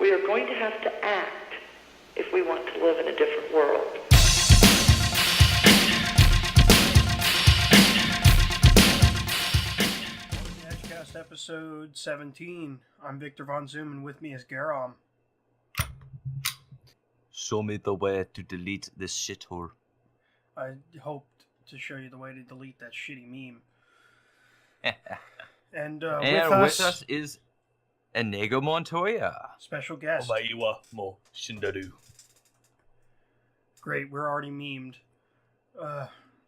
We are going to have to act if we want to live in a different world. EdgeCast episode 17. I'm Victor Von Zoom, and with me is Garam. Show me the way to delete this shithole. I hoped to show you the way to delete that shitty meme. And with us is Inigo Montoya. Special guest. Omaiwa mo Shindaru. Great, we're already memed.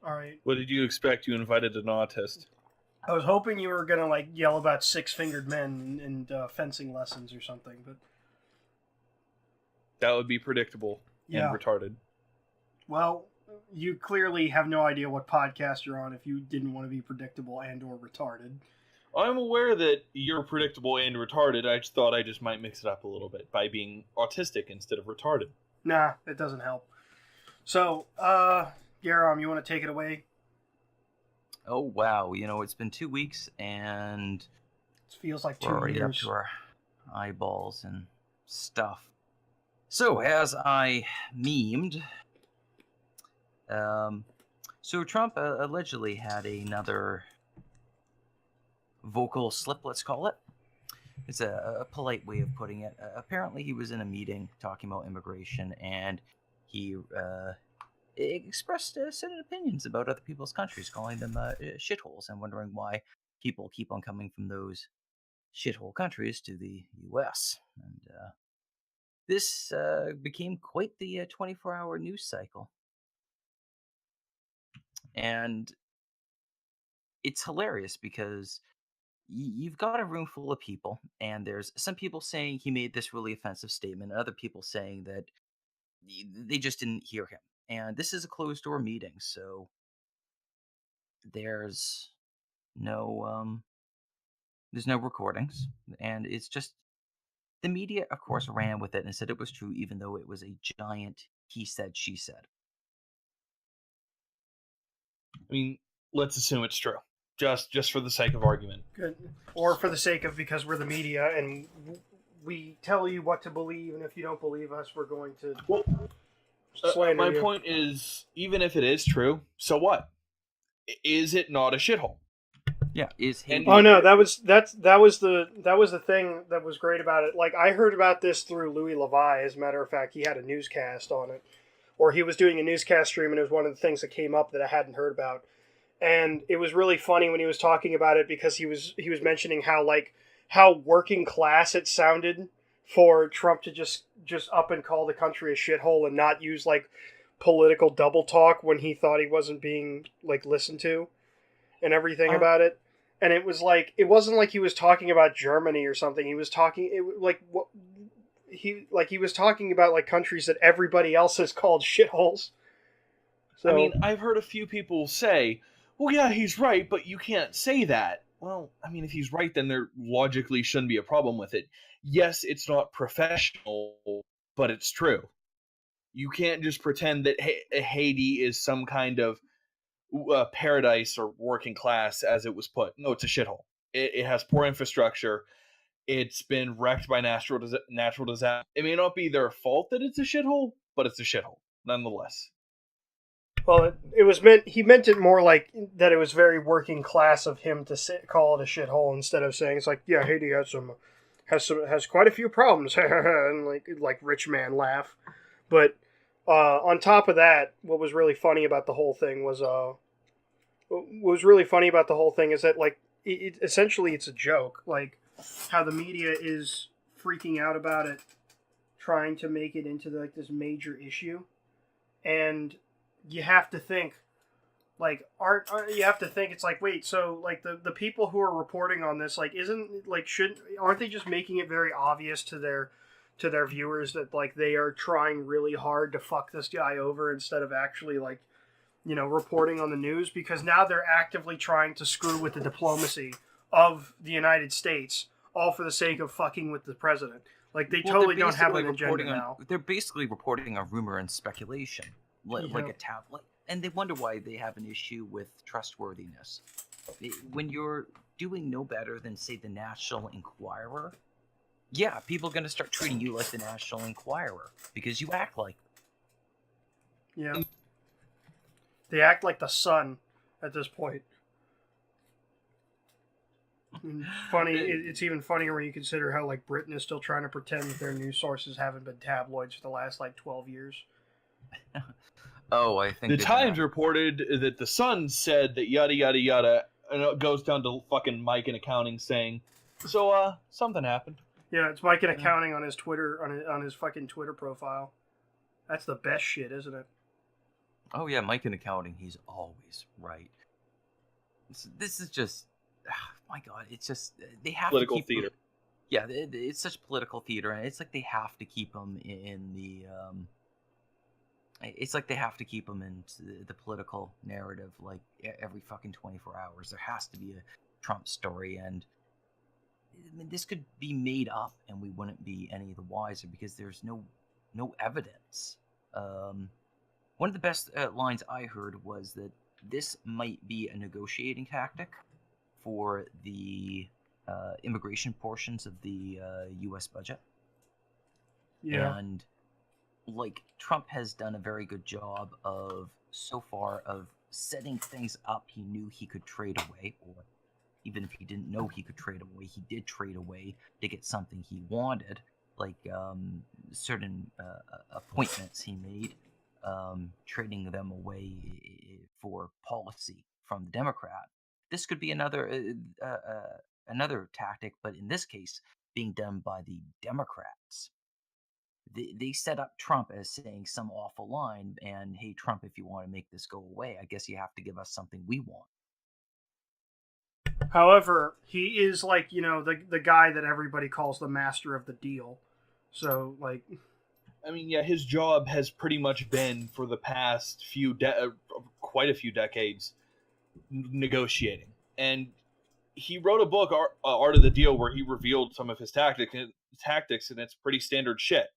Alright. What did you expect? You invited an autist. I was hoping you were gonna yell about six-fingered men and fencing lessons or something, but that would be predictable and retarded. Well, you clearly have no idea what podcast you're on if you didn't want to be predictable and or retarded. I'm aware that you're predictable and retarded. I just thought I just might mix it up a little bit by being autistic instead of retarded. Nah, it doesn't help. So, Garam, you want to take it away? Oh, wow. You know, it's been 2 weeks, and it feels like 2 we're already years. Up to our eyeballs and stuff. So, as I memed, so Trump allegedly had another vocal slip, let's call it. It's a polite way of putting it. Apparently, he was in a meeting talking about immigration, and he expressed certain opinions about other people's countries, calling them shitholes, and wondering why people keep on coming from those shithole countries to the U.S. And this became quite the 24-hour news cycle. And it's hilarious because you've got a room full of people, and there's some people saying he made this really offensive statement, and other people saying that they just didn't hear him. And this is a closed-door meeting, so there's no recordings, and it's just the media, of course, ran with it and said it was true, even though it was a giant he said, she said. I mean, let's assume it's true, just for the sake of argument. Good. Or for the sake of, because we're the media and we tell you what to believe, and if you don't believe us, we're going to slander my you. point is, even if it is true, so what? Is it not a shithole? Yeah, Oh no, that was the thing that was great about it. Like, I heard about this through Louis Levi. As a matter of fact, he had a newscast on it, or he was doing a newscast stream, and it was one of the things that came up that I hadn't heard about. And it was really funny when he was talking about it, because he was mentioning how working class it sounded for Trump to just up and call the country a shithole and not use political double talk when he thought he wasn't being listened to and everything about it. And it was it wasn't like he was talking about Germany or something. He was talking he was talking about countries that everybody else has called shitholes. So, I mean, I've heard a few people say, well, yeah, he's right, but you can't say that. Well, I mean, if he's right, then there logically shouldn't be a problem with it. Yes, it's not professional, but it's true. You can't just pretend that Haiti is some kind of paradise or working class, as it was put. No, it's a shithole. It has poor infrastructure. It's been wrecked by natural disaster. It may not be their fault that it's a shithole, but it's a shithole, nonetheless. Well, he meant it more like that it was very working class of him to call it a shithole, instead of saying Haiti has quite a few problems and like rich man laugh. But on top of that, what was really funny about the whole thing is that essentially it's a joke, how the media is freaking out about it, trying to make it into this major issue, and you have to think, it's wait, so the people who are reporting on this, aren't they just making it very obvious to their viewers that they are trying really hard to fuck this guy over, instead of actually reporting on the news? Because now they're actively trying to screw with the diplomacy of the United States, all for the sake of fucking with the president. They totally don't have an agenda now. They're basically reporting on rumor and speculation. Like a tablet, and they wonder why they have an issue with When you're doing no better than, say, the National Enquirer, yeah, people are going to start treating you like the National Enquirer because you act like. Yeah. They act like the Sun at this point. And it's even funnier when you consider how like Britain is still trying to pretend that their news sources haven't been tabloids for the last like 12 years. Oh, I think the Times reported that the Sun said that yada yada yada, and it goes down to fucking Mike in accounting saying, so something happened. Yeah, it's Mike in accounting on his Twitter on his fucking Twitter profile. That's the best shit, isn't it? Oh yeah, Mike in accounting, he's always right. This is just, my God, it's just they have political to keep theater. Yeah, it's such political theater, and it's like they have to keep him in the. It's like they have to keep him in the political narrative, like every fucking 24 hours. There has to be a Trump story, and I mean, this could be made up, and we wouldn't be any the wiser because there's no evidence. One of the best lines I heard was that this might be a negotiating tactic for the immigration portions of the U.S. budget. Yeah. And like Trump has done a very good job of so far of setting things up he knew he could trade away, or even if he didn't know he could trade away, he did trade away to get something he wanted, like certain appointments he made, trading them away for policy from the Democrat. This could be another tactic, but in this case, being done by the Democrats. They set up Trump as saying some awful line, and hey, Trump, if you want to make this go away, I guess you have to give us something we want. However, he is like, the guy that everybody calls the master of the deal. So, like... I mean, yeah, his job has pretty much been, for the past quite a few decades, negotiating. And he wrote a book, Art of the Deal, where he revealed some of his tactics, and it's pretty standard shit.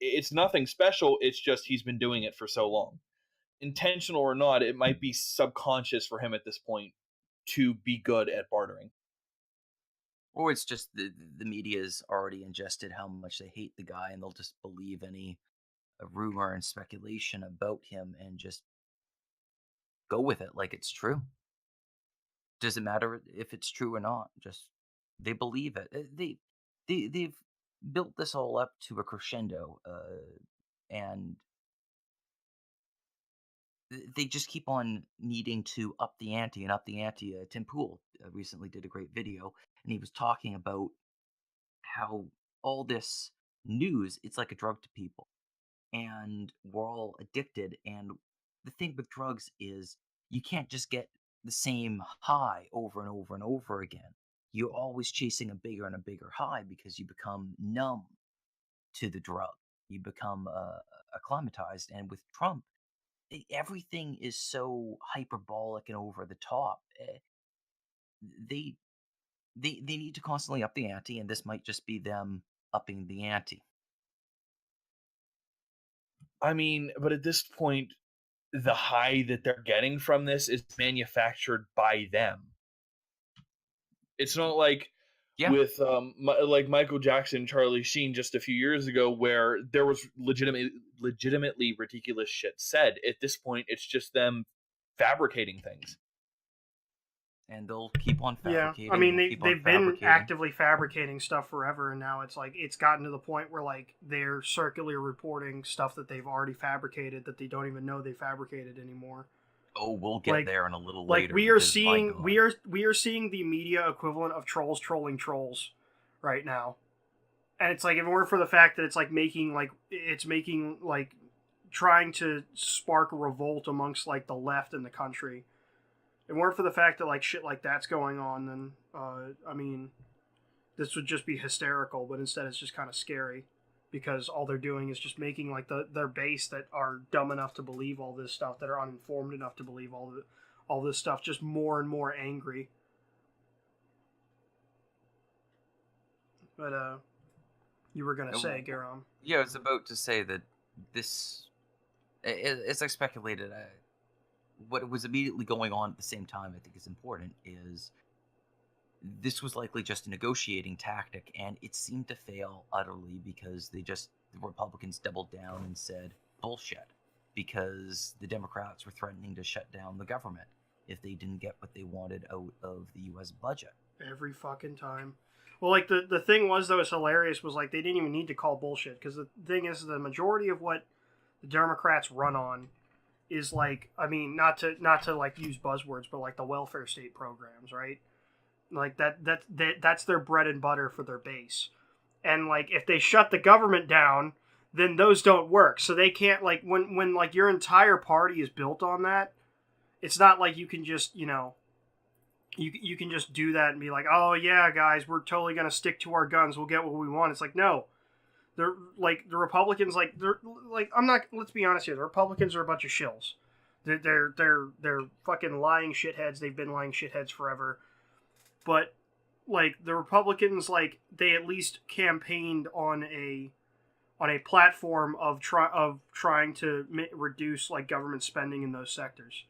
It's nothing special, it's just he's been doing it for so long. Intentional or not, it might be subconscious for him at this point to be good at bartering. Or it's just the media's already ingested how much they hate the guy, and they'll just believe any rumor and speculation about him and just go with it like it's true. Doesn't matter if it's true or not. Just they believe it. They've built this all up to a crescendo, and they just keep on needing to up the ante and up the ante. Tim Pool recently did a great video, and he was talking about how all this news, it's like a drug to people, and we're all addicted. And the thing with drugs is you can't just get the same high over and over and over again. You're always chasing a bigger and a bigger high because you become numb to the drug. You become acclimatized. And with Trump, everything is so hyperbolic and over the top. They need to constantly up the ante, and this might just be them upping the ante. I mean, but at this point, the high that they're getting from this is manufactured by them. It's not like with like Michael Jackson, Charlie Sheen just a few years ago, where there was legitimately ridiculous shit said. At this point, it's just them fabricating things. And they'll keep on fabricating. Yeah, I mean, they've been actively fabricating stuff forever, and now it's like it's gotten to the point where like they're circularly reporting stuff that they've already fabricated that they don't even know they fabricated anymore. Oh, we'll get there in a little Like later. we are seeing the media equivalent of trolls trolling trolls right now, and it's like if it weren't for the fact that it's making trying to spark a revolt amongst like the left in the country. If it weren't for the fact that like shit like that's going on, then I mean, this would just be hysterical. But instead, it's just kind of scary because all they're doing is just making like their base that are dumb enough to believe all this stuff, that are uninformed enough to believe all this stuff, just more and more angry. But you were gonna say, Garam? Yeah, I was about to say that this, as I speculated, what was immediately going on at the same time, I think is important, is this was likely just a negotiating tactic, and it seemed to fail utterly because the Republicans doubled down and said bullshit, because the Democrats were threatening to shut down the government if they didn't get what they wanted out of the U.S. budget. Every fucking time. Well, like, the thing was, though, it's hilarious, was, like, they didn't even need to call bullshit, because the thing is, the majority of what the Democrats run on is, like, I mean, not to like, use buzzwords, but, like, the welfare state programs, right? Like, that's their bread and butter for their base. And, like, if they shut the government down, then those don't work. So they can't, like, when like, your entire party is built on that, it's not like you can just, you know, you can just do that and be like, oh yeah, guys, we're totally gonna stick to our guns. We'll get what we want. It's like, no, they're like, the Republicans, like, they're like, let's be honest here. The Republicans are a bunch of shills. They're fucking lying shitheads. They've been lying shitheads forever. But like, the Republicans, like, they at least campaigned on a platform of trying to reduce, like, government spending in those sectors.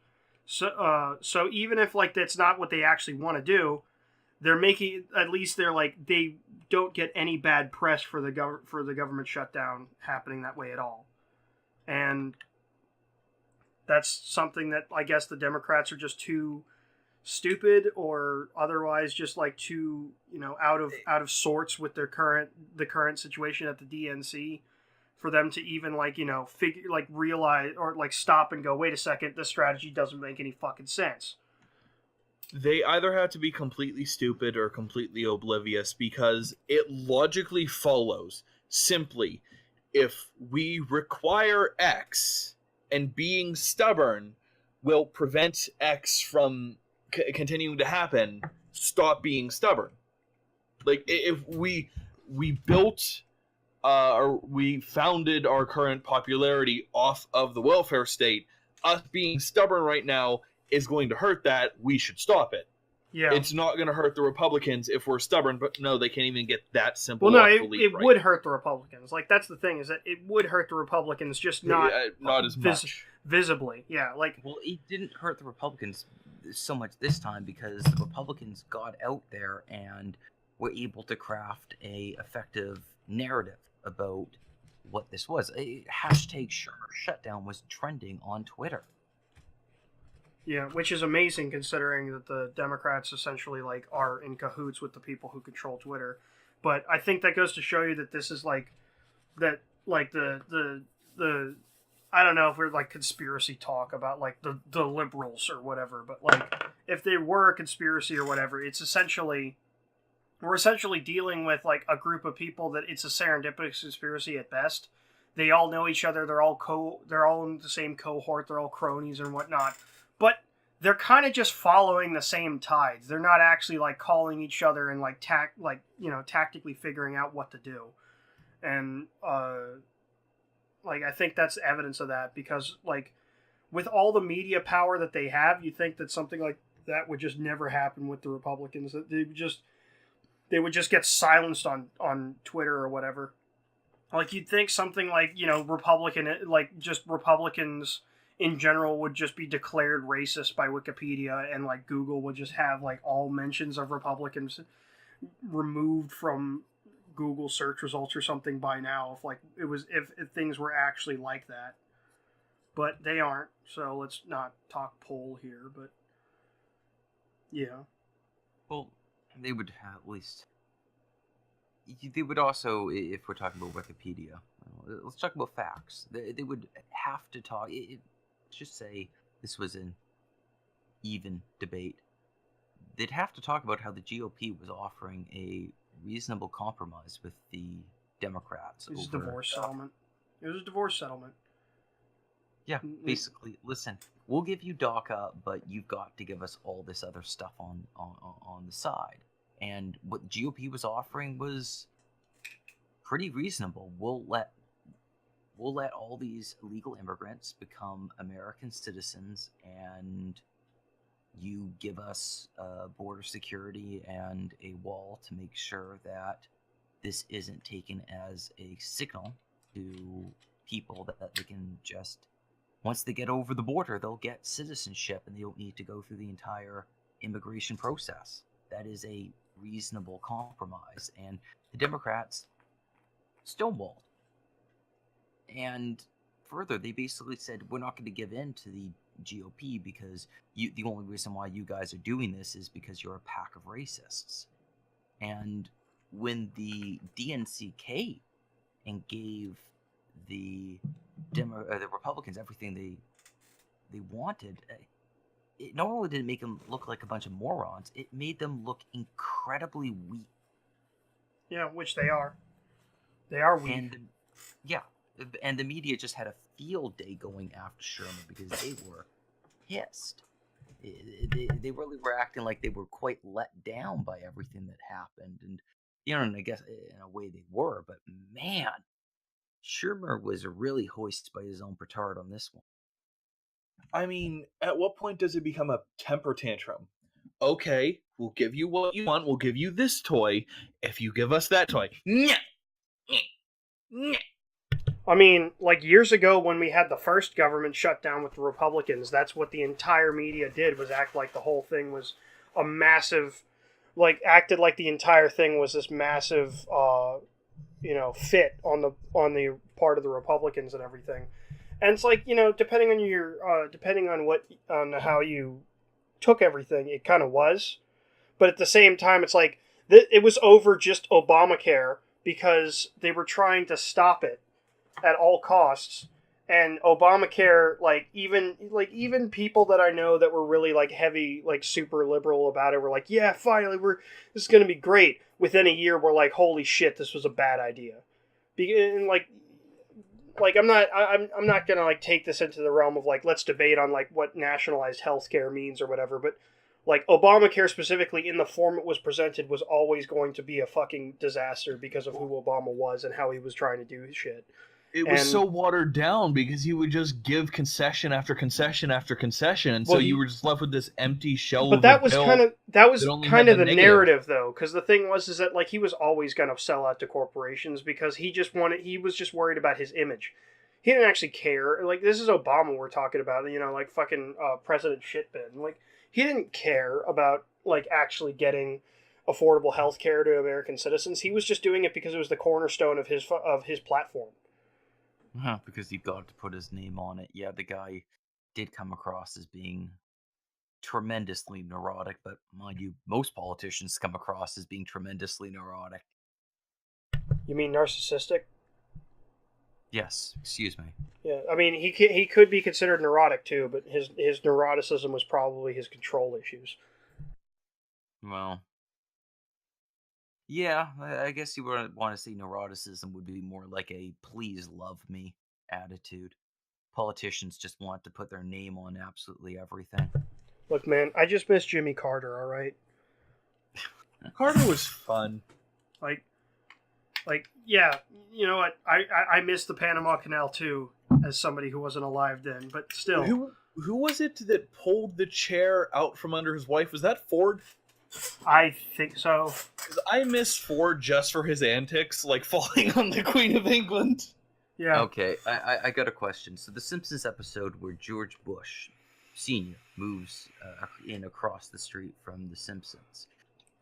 So even if, like, that's not what they actually want to do, they're making, at least they're like, they don't get any bad press for the government shutdown happening that way at all. And that's something that I guess the Democrats are just too stupid, or otherwise just, like, too, you know, out of sorts with the current situation at the DNC, for them to even, like, you know, realize, or, like, stop and go, wait a second, this strategy doesn't make any fucking sense. They either have to be completely stupid or completely oblivious, because it logically follows simply, if we require X and being stubborn will prevent X from continuing to happen, stop being stubborn. Like, if we built or we founded our current popularity off of the welfare state, us being stubborn right now is going to hurt that. We should stop it. Yeah, it's not going to hurt the Republicans if we're stubborn, but no, they can't even get that simple. Well, no, it would hurt the Republicans. Like, that's the thing, is that it would hurt the Republicans, just not as much visibly. Yeah, like, well, it didn't hurt the Republicans so much this time because the Republicans got out there and were able to craft a effective narrative about what this was. A hashtag shutdown was trending on Twitter. Yeah, which is amazing considering that the Democrats essentially, like, are in cahoots with the people who control Twitter. But I think that goes to show you that this is, like, that, like, the I don't know if we're, like, conspiracy talk about, like, the liberals or whatever, but, like, if they were a conspiracy or whatever, it's essentially, we're essentially dealing with, like, a group of people that it's a serendipitous conspiracy at best. They all know each other, they're all in the same cohort, they're all cronies and whatnot. But they're kind of just following the same tides. They're not actually, like, calling each other and, like, tactically figuring out what to do. And like, I think that's evidence of that, because, like, with all the media power that they have, you think that something like that would just never happen with the Republicans. That they would just get silenced on Twitter or whatever. Like, you'd think something like, you know, Republicans in general would just be declared racist by Wikipedia, and, like, Google would just have, like, all mentions of Republicans removed from Google search results or something by now, if, like, if things were actually like that. But they aren't, so let's not talk poll here, but yeah. Well, they would at least, they would also, if we're talking about Wikipedia, let's talk about facts. They would have to talk, just say this was an even debate. They'd have to talk about how the GOP was offering a reasonable compromise with the Democrats. It was a divorce settlement. Yeah, basically, listen, we'll give you DACA, but you've got to give us all this other stuff on the side. And what GOP was offering was pretty reasonable. We'll let all these illegal immigrants become American citizens, and you give us border security and a wall to make sure that this isn't taken as a signal to people that they can just, once they get over the border, they'll get citizenship and they don't need to go through the entire immigration process. that is a reasonable compromise. And the Democrats stonewalled. And further, they basically said, we're not going to give in to the GOP because the only reason why you guys are doing this is because you're a pack of racists. And when the DNC came and gave the Republicans everything they wanted, it not only did it make them look like a bunch of morons, it made them look incredibly weak. Yeah, which they are. They are weak. And the media just had a field day going after Sherman because they were pissed. They really were acting like they were quite let down by everything that happened. And, and I guess in a way they were. But, man, Sherman was really hoisted by his own petard on this one. I mean, at what point does it become a temper tantrum? Okay, we'll give you what you want. We'll give you this toy if you give us that toy. Nyeh! Nyeh! Nyeh! I mean, like years ago when we had the first government shutdown with the Republicans, that's what the entire media did, was act like the whole thing was a massive, acted like the entire thing was this massive, fit on the part of the Republicans and everything. And it's like, depending on how you took everything, it kind of was. But at the same time, it's like, it was over just Obamacare because they were trying to stop it at all costs. And Obamacare, even people that I know that were really heavy, super liberal about it were like, yeah, finally this is going to be great. Within a year, we're like, holy shit, this was a bad idea. And I'm not gonna take this into the realm of let's debate on what nationalized healthcare means or whatever, but Obamacare specifically in the form it was presented was always going to be a fucking disaster because of who Obama was and how he was trying to do shit. It was so watered down because he would just give concession after concession after concession, and so you were just left with this empty shell. But that was kind of the narrative, though, because the thing was that he was always going to sell out to corporations because he was just worried about his image. He didn't actually care. This is Obama we're talking about, fucking President Shitbin. He didn't care about actually getting affordable health care to American citizens. He was just doing it because it was the cornerstone of his platform. Because he got to put his name on it. Yeah, the guy did come across as being tremendously neurotic, but mind you, most politicians come across as being tremendously neurotic. You mean narcissistic? Yes, excuse me. Yeah, I mean, he could be considered neurotic too, but his neuroticism was probably his control issues. Well, yeah, I guess you would want to say neuroticism would be more like a please love me attitude. Politicians just want to put their name on absolutely everything. Look, man, I just miss Jimmy Carter, all right? Carter was fun. Yeah, you know what? I miss the Panama Canal too, as somebody who wasn't alive then, but still. Who was it that pulled the chair out from under his wife? Was that Ford? I think so. 'Cause I miss Ford just for his antics, falling on the Queen of England. Yeah. Okay, I got a question. So the Simpsons episode where George Bush Sr. moves in across the street from the Simpsons.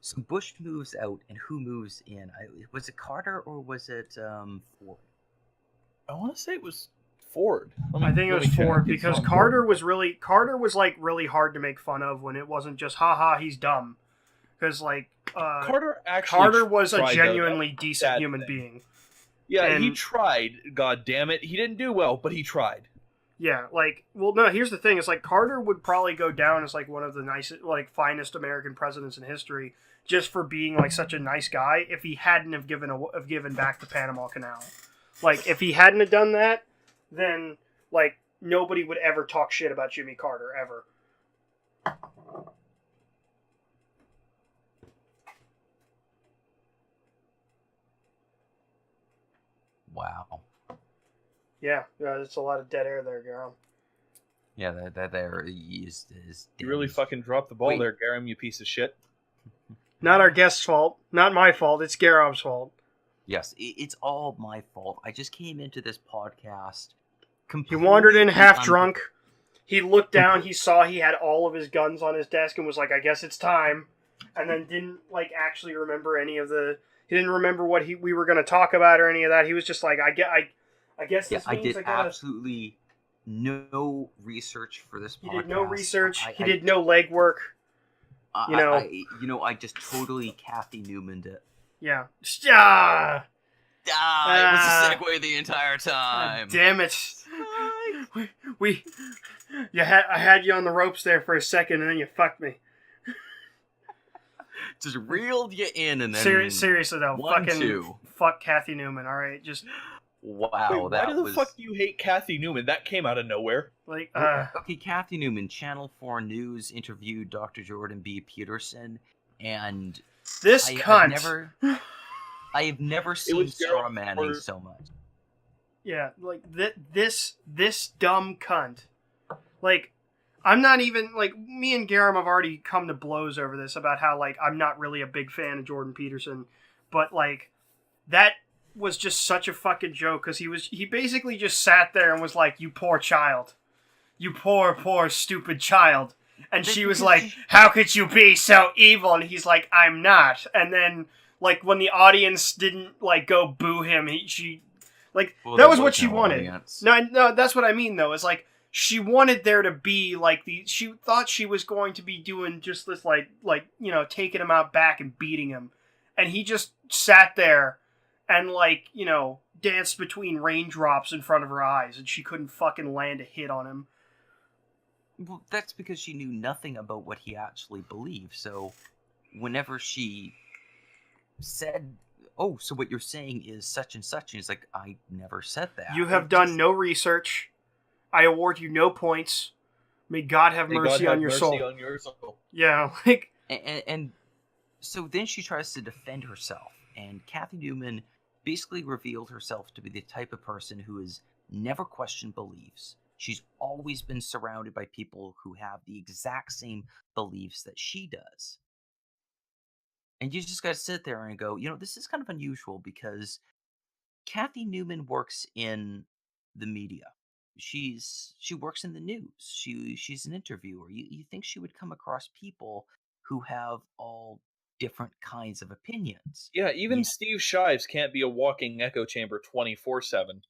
So Bush moves out, and who moves in? Was it Carter or was it Ford? I want to say it was Ford. I think it was Ford because Carter was really hard to make fun of when it wasn't just haha he's dumb. Because Carter was a genuinely decent human being. Yeah, he tried. God damn it, he didn't do well, but he tried. Yeah, no. Here's the thing: is Carter would probably go down as one of the nicest, finest American presidents in history, just for being such a nice guy. If he hadn't have given back the Panama Canal, if he hadn't have done that, then nobody would ever talk shit about Jimmy Carter ever. Wow. Yeah, it's a lot of dead air there, Garam. Yeah, that there is. You really fucking dropped the ball there, Garam, you piece of shit. Not our guest's fault. Not my fault. It's Garam's fault. Yes, it's all my fault. I just came into this podcast. He wandered in half drunk. He looked down. He saw he had all of his guns on his desk and was like, "I guess it's time." and then didn't like actually remember any of the. He didn't remember what we were going to talk about or any of that. He was just like, I guess this I means did I gotta. absolutely no research for this podcast. He did no research. He did no legwork. I just totally Cathy Newman'd it. Yeah. It was a segue the entire time. Damn it. I had you on the ropes there for a second, and then you fucked me. Just reeled you in, and then seriously though, fuck Cathy Newman. All right, just wow. Wait, why the fuck do you hate Cathy Newman? That came out of nowhere. Like, okay, Cathy Newman, Channel 4 News interviewed Dr. Jordan B Peterson, and this cunt. I have never seen straw manning so much. Yeah, like this dumb cunt. Like, I'm not even like me and Garam have already come to blows over this about how like I'm not really a big fan of Jordan Peterson, but like that was just such a fucking joke because he basically just sat there and was like, "You poor child, you poor stupid child," and she was like, "How could you be so evil?" And he's like, "I'm not," and then. Like, when the audience didn't, like, go boo him, that was what she wanted. No, that's what I mean, though, is, like, she wanted there to be, like, she thought she was going to be doing just this, like, taking him out back and beating him. And he just sat there and, like, danced between raindrops in front of her eyes, and she couldn't fucking land a hit on him. Well, that's because she knew nothing about what he actually believed, so whenever she said, "Oh, so what you're saying is such and such," and he's like, "I never said that. You have done no research. I award you no points. May God have mercy on your soul." Yeah, like, and so then she tries to defend herself, and Cathy Newman basically revealed herself to be the type of person who has never questioned beliefs. She's always been surrounded by people who have the exact same beliefs that she does. And you just got to sit there and go, this is kind of unusual because Cathy Newman works in the media. She works in the news. She's an interviewer. You think she would come across people who have all different kinds of opinions. Yeah, even Steve Shives can't be a walking echo chamber 24/7.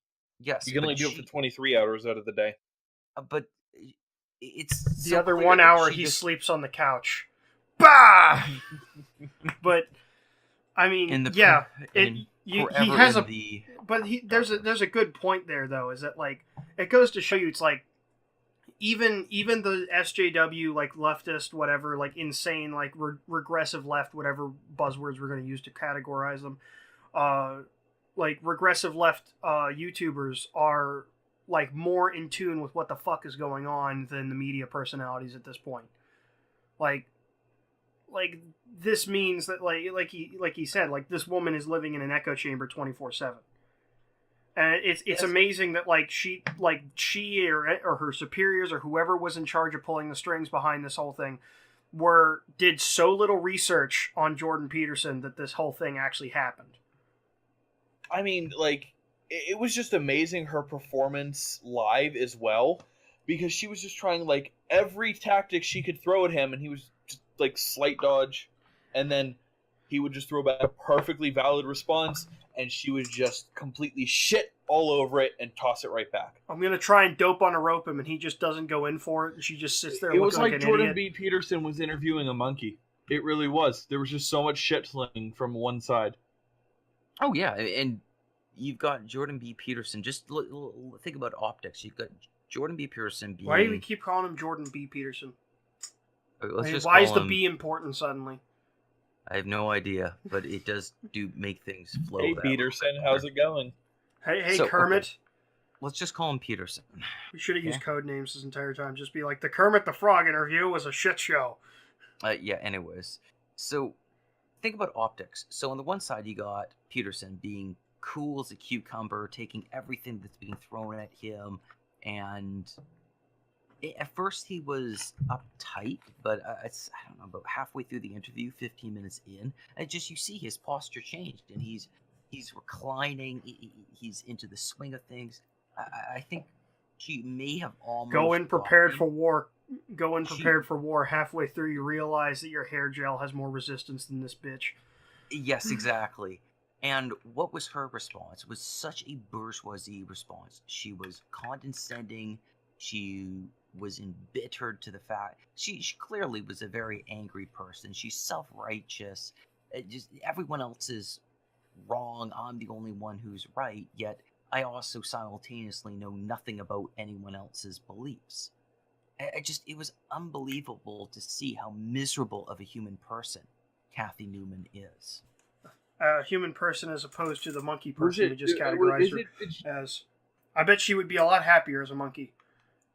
Yes. You can only do it for 23 hours out of the day. But it's the so other clear 1 hour he sleeps on the couch. Bah! But I mean, he has there's a good point there though, is that like it goes to show you it's like even the SJW like leftist whatever like insane like regressive left whatever buzzwords we're going to use to categorize them, like regressive left YouTubers are like more in tune with what the fuck is going on than the media personalities at this point. Like this means that like he said, like this woman is living in an echo chamber 24/7, and it's amazing that like she or her superiors or whoever was in charge of pulling the strings behind this whole thing did so little research on Jordan Peterson that this whole thing actually happened. I mean, like it was just amazing her performance live as well, because she was just trying like every tactic she could throw at him, and he was just like slight dodge, and then he would just throw back a perfectly valid response, and she would just completely shit all over it and toss it right back. I'm gonna try and dope on a rope him, and he just doesn't go in for it, and she just sits there. It was like an Jordan idiot. B Peterson was interviewing a monkey. It really was. There was just so much shit slinging from one side. Oh yeah, and you've got Jordan B Peterson. Just think about optics. You've got Jordan B Peterson being... Why do we keep calling him Jordan B Peterson? Why is the B important suddenly? I have no idea, but it does make things flow. Hey Peterson, how's it going? Hey Kermit. Okay. Let's just call him Peterson. We should have used code names this entire time. Just be like, the Kermit the Frog interview was a shit show. Yeah, anyways. So, think about optics. So, on the one side, you got Peterson being cool as a cucumber, taking everything that's being thrown at him, and at first he was uptight, but I don't know, about halfway through the interview, 15 minutes in, you see his posture changed, and he's reclining, he's into the swing of things. I think she may have almost go in prepared for war, go in prepared for war. Halfway through, you realize that your hair gel has more resistance than this bitch. Yes, exactly. And what was her response? It was such a bourgeoisie response. She was condescending. She was embittered to the fact she clearly was a very angry person. She's self-righteous. Just everyone else is wrong. I'm the only one who's right. Yet I also simultaneously know nothing about anyone else's beliefs. It was unbelievable to see how miserable of a human person Cathy Newman is. A human person as opposed to the monkey person we just categorized her as. I bet she would be a lot happier as a monkey.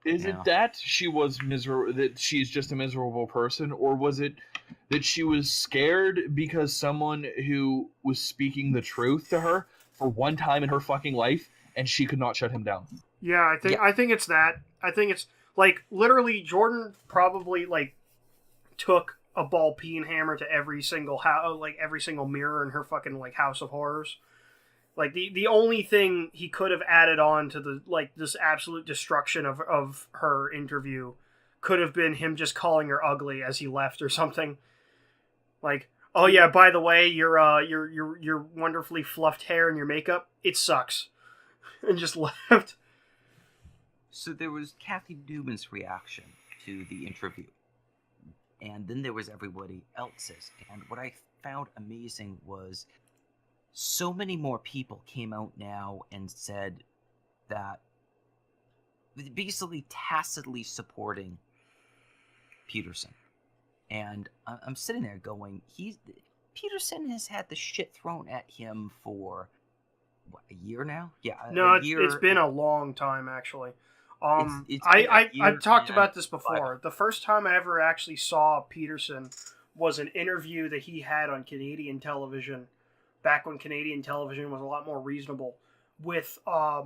Is it that she was miserable, that she's just a miserable person, or was it that she was scared because someone who was speaking the truth to her for one time in her fucking life, and she could not shut him down? Yeah, I think it's that. I think it's like literally Jordan probably like took a ball peen hammer to every single every single mirror in her fucking like house of horrors. Like the only thing he could have added on to the like this absolute destruction of her interview could have been him just calling her ugly as he left or something. Like, oh yeah, by the way, your wonderfully fluffed hair and your makeup, it sucks. And just left. So there was Cathy Newman's reaction to the interview. And then there was everybody else's. And what I found amazing was so many more people came out now and said that, basically tacitly supporting Peterson. And I'm sitting there going, Peterson has had the shit thrown at him for, what, a year now? Yeah, no, a year. It's been a long time, actually. It's I talked about this before. The first time I ever actually saw Peterson was an interview that he had on Canadian television, back when Canadian television was a lot more reasonable, with a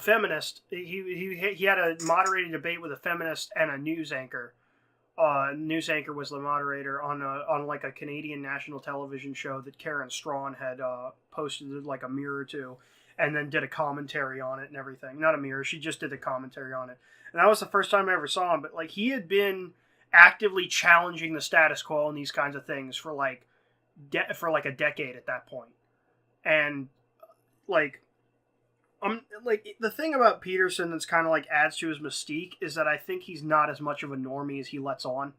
feminist. He had a moderating debate with a feminist and a news anchor. News anchor was the moderator on like a Canadian national television show that Karen Strawn had posted like a mirror or two, and then did a commentary on it and everything. Not a mirror, she just did a commentary on it. And that was the first time I ever saw him, but like he had been actively challenging the status quo and these kinds of things for like a decade at that point. And like the thing about Peterson that's kind of like adds to his mystique is that I think he's not as much of a normie as he lets on.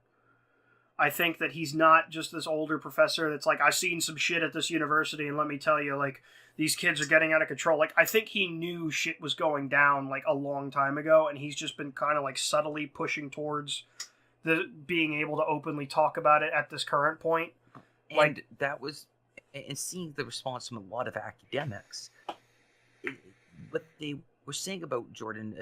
I think that he's not just this older professor that's like, I've seen some shit at this university and let me tell you, like, these kids are getting out of control. Like, I think he knew shit was going down like a long time ago, and he's just been kind of like subtly pushing towards the being able to openly talk about it at this current point. And like that was, and seeing the response from a lot of academics, what they were saying about Jordan,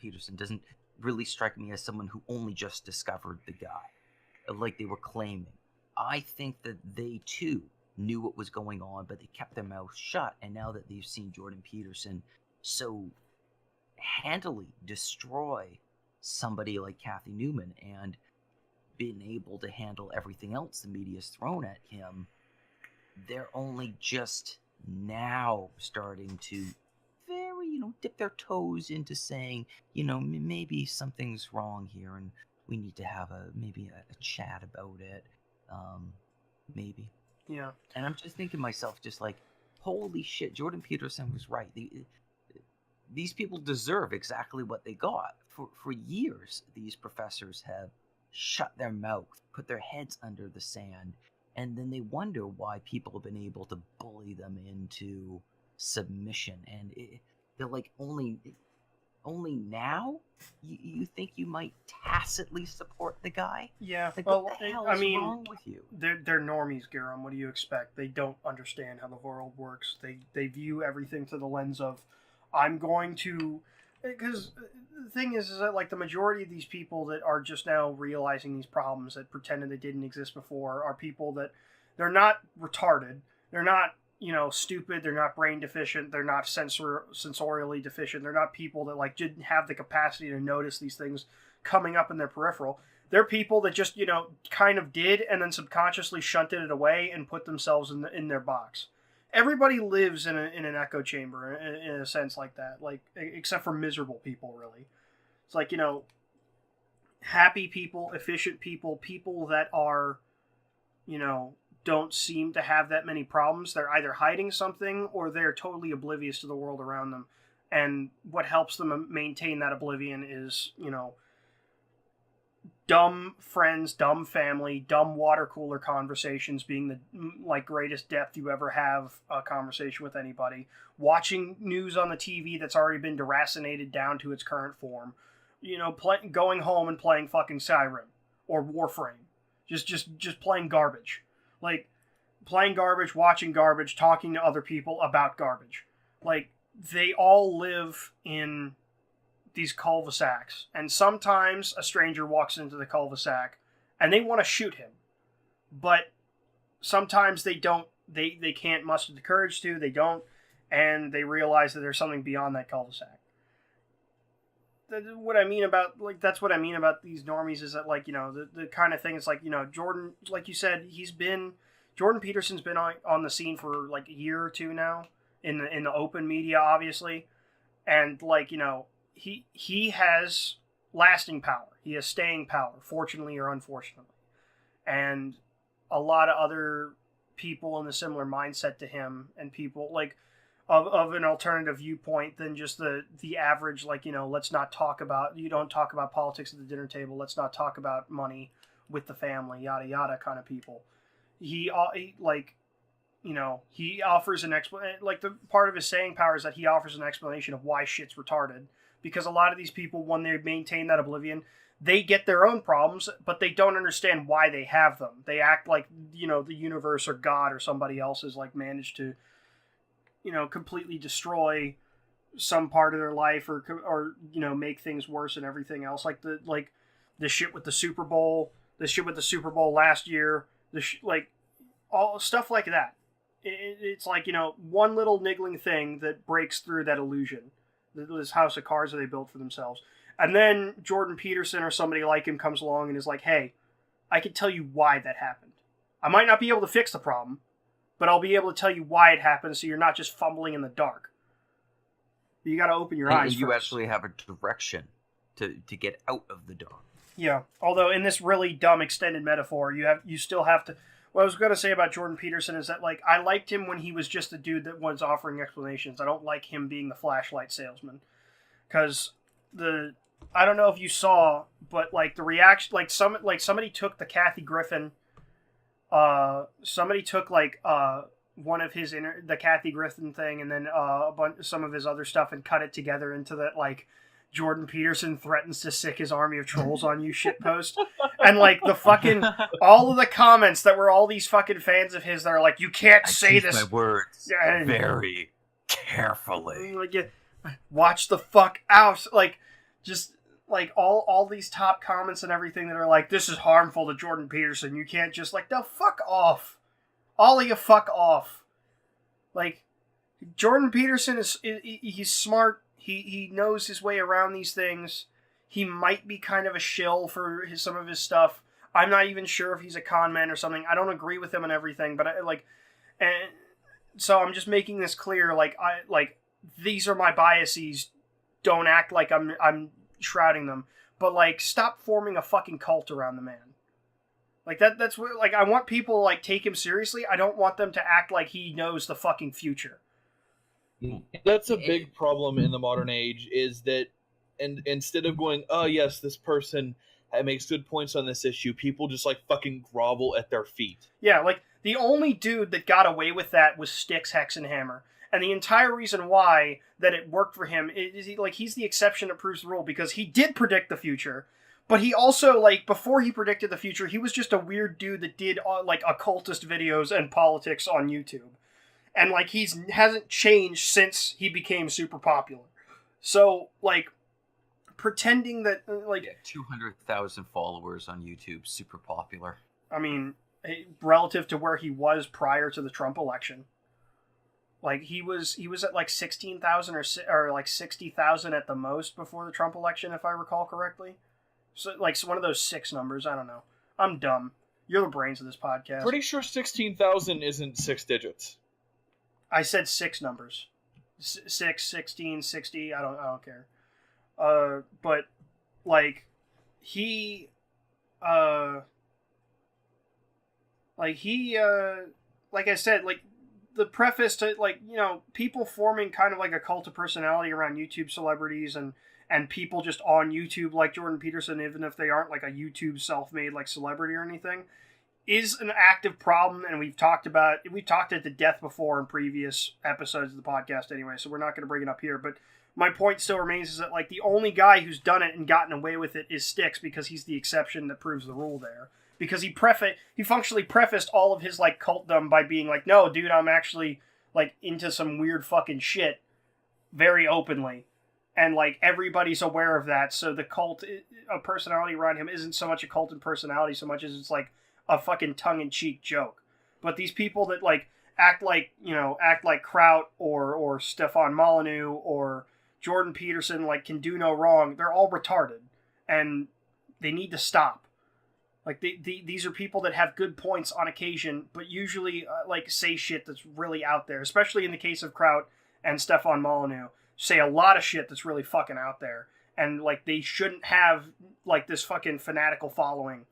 Peterson doesn't really strike me as someone who only just discovered the guy, like they were claiming. I think that they too knew what was going on, but they kept their mouths shut. And now that they've seen Jordan Peterson so handily destroy somebody like Cathy Newman and been able to handle everything else the media's thrown at him, they're only just now starting to dip their toes into saying, maybe something's wrong here and we need to have a chat about it. Maybe. Yeah. And I'm just thinking to myself, just like, holy shit, Jordan Peterson was right. These people deserve exactly what they got. For years, these professors have shut their mouth, put their heads under the sand, and then they wonder why people have been able to bully them into submission. And they're like, only now you think you might tacitly support the guy? Yeah. Like, well, what the hell is wrong with you? They're normies, Garam. What do you expect? They don't understand how the world works. They view everything through the lens of, I'm going to... Because the thing is that like the majority of these people that are just now realizing these problems that pretended they didn't exist before are people that they're not retarded. They're not, stupid. They're not brain deficient. They're not sensorially deficient. They're not people that like didn't have the capacity to notice these things coming up in their peripheral. They're people that just, kind of did and then subconsciously shunted it away and put themselves in their box. Everybody lives in an echo chamber in a sense like that, like except for miserable people, really. It's like, happy people, efficient people, people that are, don't seem to have that many problems. They're either hiding something or they're totally oblivious to the world around them. And what helps them maintain that oblivion is, dumb friends, dumb family, dumb water cooler conversations being the greatest depth you ever have a conversation with anybody. Watching news on the TV that's already been deracinated down to its current form. Going home and playing fucking Skyrim or Warframe. Just playing garbage. Playing garbage, watching garbage, talking to other people about garbage. They all live in these cul-de-sacs, and sometimes a stranger walks into the cul-de-sac and they want to shoot him, but sometimes they don't. They can't muster the courage to. They don't, and they realize that there's something beyond that cul-de-sac. That's what I mean about these normies is that the kind of thing is Jordan, like you said, Jordan Peterson's been on the scene for a year or two now in the open media, obviously, and he has lasting power. He has staying power, fortunately or unfortunately. And a lot of other people in a similar mindset to him, and people of an alternative viewpoint than just the average, let's not talk about, you don't talk about politics at the dinner table, let's not talk about money with the family, yada yada kind of people. He offers an explanation. The part of his saying power is that he offers an explanation of why shit's retarded. Because a lot of these people, when they maintain that oblivion, they get their own problems, but they don't understand why they have them. They act like, the universe or God or somebody else has managed to, completely destroy some part of their life or make things worse and everything else. The shit with the Super Bowl, last year, all stuff like that. It's one little niggling thing that breaks through that illusion. This house of cards that they built for themselves. And then Jordan Peterson or somebody like him comes along and is like, hey, I can tell you why that happened. I might not be able to fix the problem, but I'll be able to tell you why it happened so you're not just fumbling in the dark. You got to open your eyes you first. actually have a direction to get out of the dark. Yeah, although in this really dumb extended metaphor, you still have to... What I was going to say about Jordan Peterson is that, I liked him when he was just the dude that was offering explanations. I don't like him being the flashlight salesman. Because I don't know if you saw, but, the reaction... somebody took the Kathy Griffin... somebody took, one of his... the Kathy Griffin thing, and then some of his other stuff, and cut it together into that, Jordan Peterson threatens to sick his army of trolls on you shitpost. And, the fucking... all of the comments that were all these fucking fans of his that are you can't say this... my words very carefully. Watch the fuck out. All these top comments and everything that are this is harmful to Jordan Peterson. You can't just... no, fuck off. All of you fuck off. Jordan Peterson he's smart. He knows his way around these things. He might be kind of a shill for some of his stuff. I'm not even sure if he's a con man or something. I don't agree with him on everything, but and so I'm just making this clear. These are my biases. Don't act like I'm shrouding them, but stop forming a fucking cult around the man. That's what I want people to take him seriously. I don't want them to act like he knows the fucking future. That's a big problem in the modern age, is that, and instead of going, oh yes, this person makes good points on this issue, people just fucking grovel at their feet. Yeah, the only dude that got away with that was Styx Hexenhammer. And the entire reason why that it worked for him is he's the exception that proves the rule, because he did predict the future, but he also, before he predicted the future, he was just a weird dude that did, occultist videos and politics on YouTube. And, hasn't changed since he became super popular. So, pretending that, 200,000 followers on YouTube, super popular. I mean, relative to where he was prior to the Trump election. He was at, 16,000 or 60,000 at the most before the Trump election, if I recall correctly. So, one of those 6 numbers, I don't know. I'm dumb. You're the brains of this podcast. Pretty sure 16,000 isn't 6 digits. I said 6 numbers. 6, 16, 60, I don't care. But, he, like I said, like, the preface to, like, you know, people forming kind of like a cult of personality around YouTube celebrities and people just on YouTube like Jordan Peterson, even if they aren't like a YouTube self-made like celebrity or anything, is an active problem, and we've talked it to death before in previous episodes of the podcast anyway, so we're not going to bring it up here, but my point still remains is that, like, the only guy who's done it and gotten away with it is Styx, because he's the exception that proves the rule there. Because he functionally prefaced all of his, like, cultdom by being like, no, dude, I'm actually, like, into some weird fucking shit very openly. And, like, everybody's aware of that, so the cult of personality around him isn't so much a cult of personality so much as it's, like, a fucking tongue-in-cheek joke. But these people that, like, act like Kraut or Stefan Molyneux or Jordan Peterson, like, can do no wrong, they're all retarded. And they need to stop. Like, these are people that have good points on occasion, but usually, like, say shit that's really out there. Especially in the case of Kraut and Stefan Molyneux. Say a lot of shit that's really fucking out there. And, like, they shouldn't have, like, this fucking fanatical following.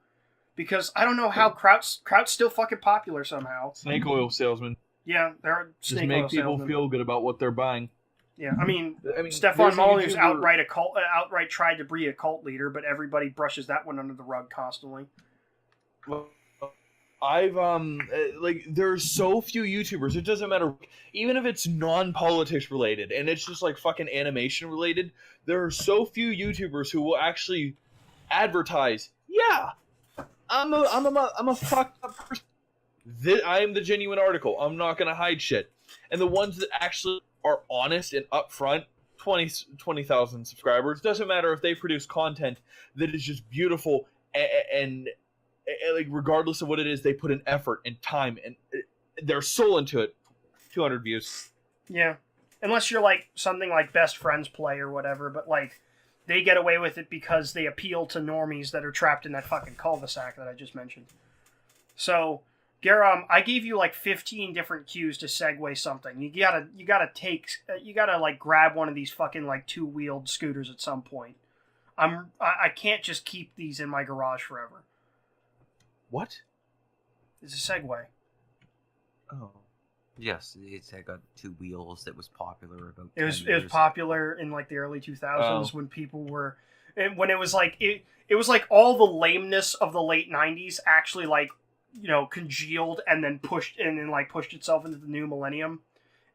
Because I don't know how Kraut's still fucking popular somehow. Snake oil salesman. Yeah, they're snake oil salesmen. Just make people feel good about what they're buying. Yeah, I mean Stefan Molyneux's outright tried to be a cult leader, but everybody brushes that one under the rug constantly. Well, I've like, there's so few YouTubers, it doesn't matter, even if it's non-politics related and it's just like fucking animation related, there are so few YouTubers who will actually advertise, yeah, I'm a fucked up person. I am the genuine article. I'm not gonna hide shit. And the ones that actually are honest and upfront, 20,000 subscribers, doesn't matter if they produce content that is just beautiful and like, regardless of what it is, they put in effort and time and their soul into it. 200 views. Yeah. Unless you're like something like Best Friends Play or whatever, but like they get away with it because they appeal to normies that are trapped in that fucking cul-de-sac that I just mentioned. So, Garam, I gave you like 15 different cues to segue something. You gotta like grab one of these fucking like two-wheeled scooters at some point. I can't just keep these in my garage forever. What? It's a Segway. Oh. Yes, it's got two wheels that was popular about It was popular in like the early 2000s when people were... When it was like... It was like all the lameness of the late 90s actually like, you know, congealed and then pushed itself into the new millennium.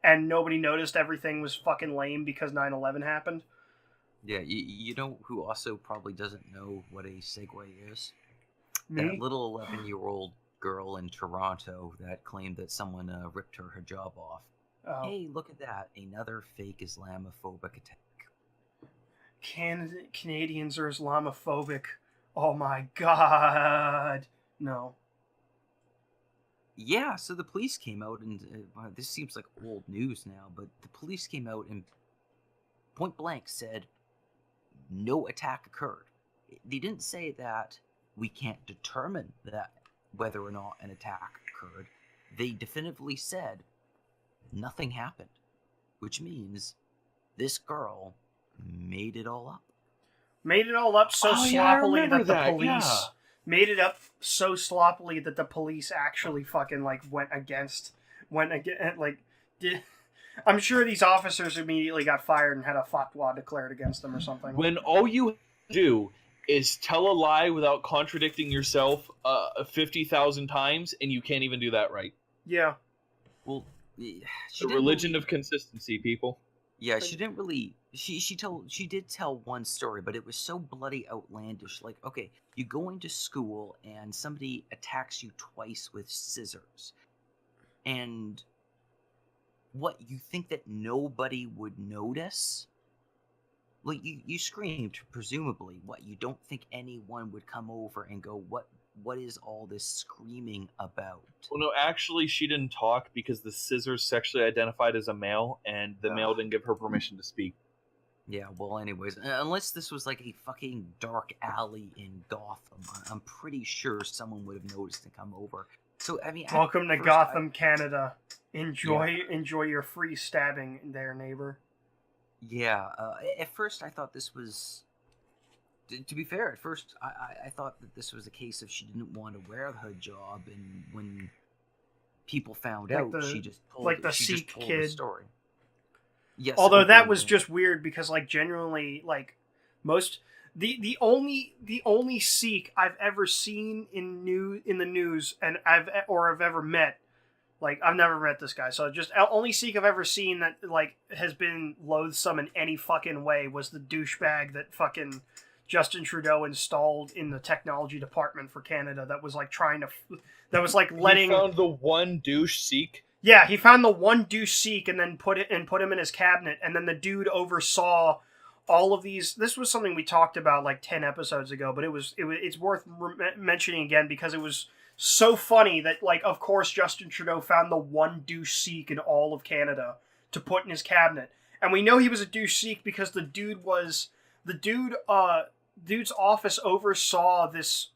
And nobody noticed everything was fucking lame because 9/11 happened. Yeah, you know who also probably doesn't know what a Segway is? Me? That little 11-year-old girl in Toronto that claimed that someone ripped her hijab off. Oh. Hey, look at that. Another fake Islamophobic attack. Canadians are Islamophobic. Oh my god. No. Yeah, so the police came out and... this seems like old news now, but the police came out and point blank said no attack occurred. They didn't say that we can't determine that whether or not an attack occurred. They definitively said nothing happened, which means this girl made it all up. Made it all up so sloppily that the police... Yeah. Made it up so sloppily that the police actually fucking, like, I'm sure these officers immediately got fired and had a fatwa declared against them or something. When all you do is tell a lie without contradicting yourself 50,000 times, and you can't even do that right. Yeah. Well, the religion of consistency, people. Yeah, she didn't really... She did tell one story, but it was so bloody outlandish. Like, okay, you go into school and somebody attacks you twice with scissors. And what, you think that nobody would notice? Like, you screamed, presumably. What, you don't think anyone would come over and go, what is all this screaming about? Well, no, actually, she didn't talk because the scissors sexually identified as a male, and the male didn't give her permission to speak. Yeah, well, anyways, unless this was like a fucking dark alley in Gotham, I'm pretty sure someone would have noticed and come over. So, I mean... Welcome to Gotham, Canada. Enjoy your free stabbing there, neighbor. Yeah, at first I thought this was To be fair, at first I thought that this was a case of she didn't want to wear the hijab, and when people found out, she just told the she Sikh just told kid the story. Yes, although that over was the- just weird because like genuinely like most the only Sikh I've ever seen in the news and I've ever met, like I've never met this guy, so just only Sikh I've ever seen that like has been loathsome in any fucking way was the douchebag that fucking Justin Trudeau installed in the technology department for Canada that was like letting He found the one douche Sikh. Yeah, he found the one douche Sikh and then put him in his cabinet, and then the dude oversaw all of these. This was something we talked about like 10 episodes ago, but it's worth mentioning again because it was so funny that like of course Justin Trudeau found the one douche Sikh in all of Canada to put in his cabinet, and we know he was a douche Sikh because dude's office oversaw this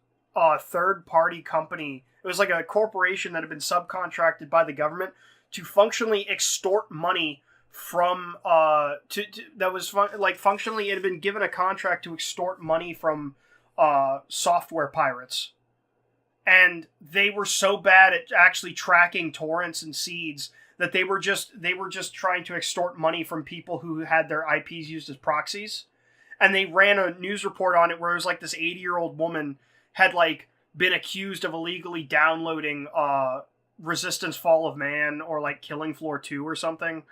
third party company. It was like a corporation that had been subcontracted by the government to functionally extort money from functionally it had been given a contract to extort money from software pirates. And they were so bad at actually tracking torrents and seeds that they were just trying to extort money from people who had their IPs used as proxies. And they ran a news report on it where it was like this 80-year-old woman had like been accused of illegally downloading Resistance Fall of Man or like Killing Floor 2 or something.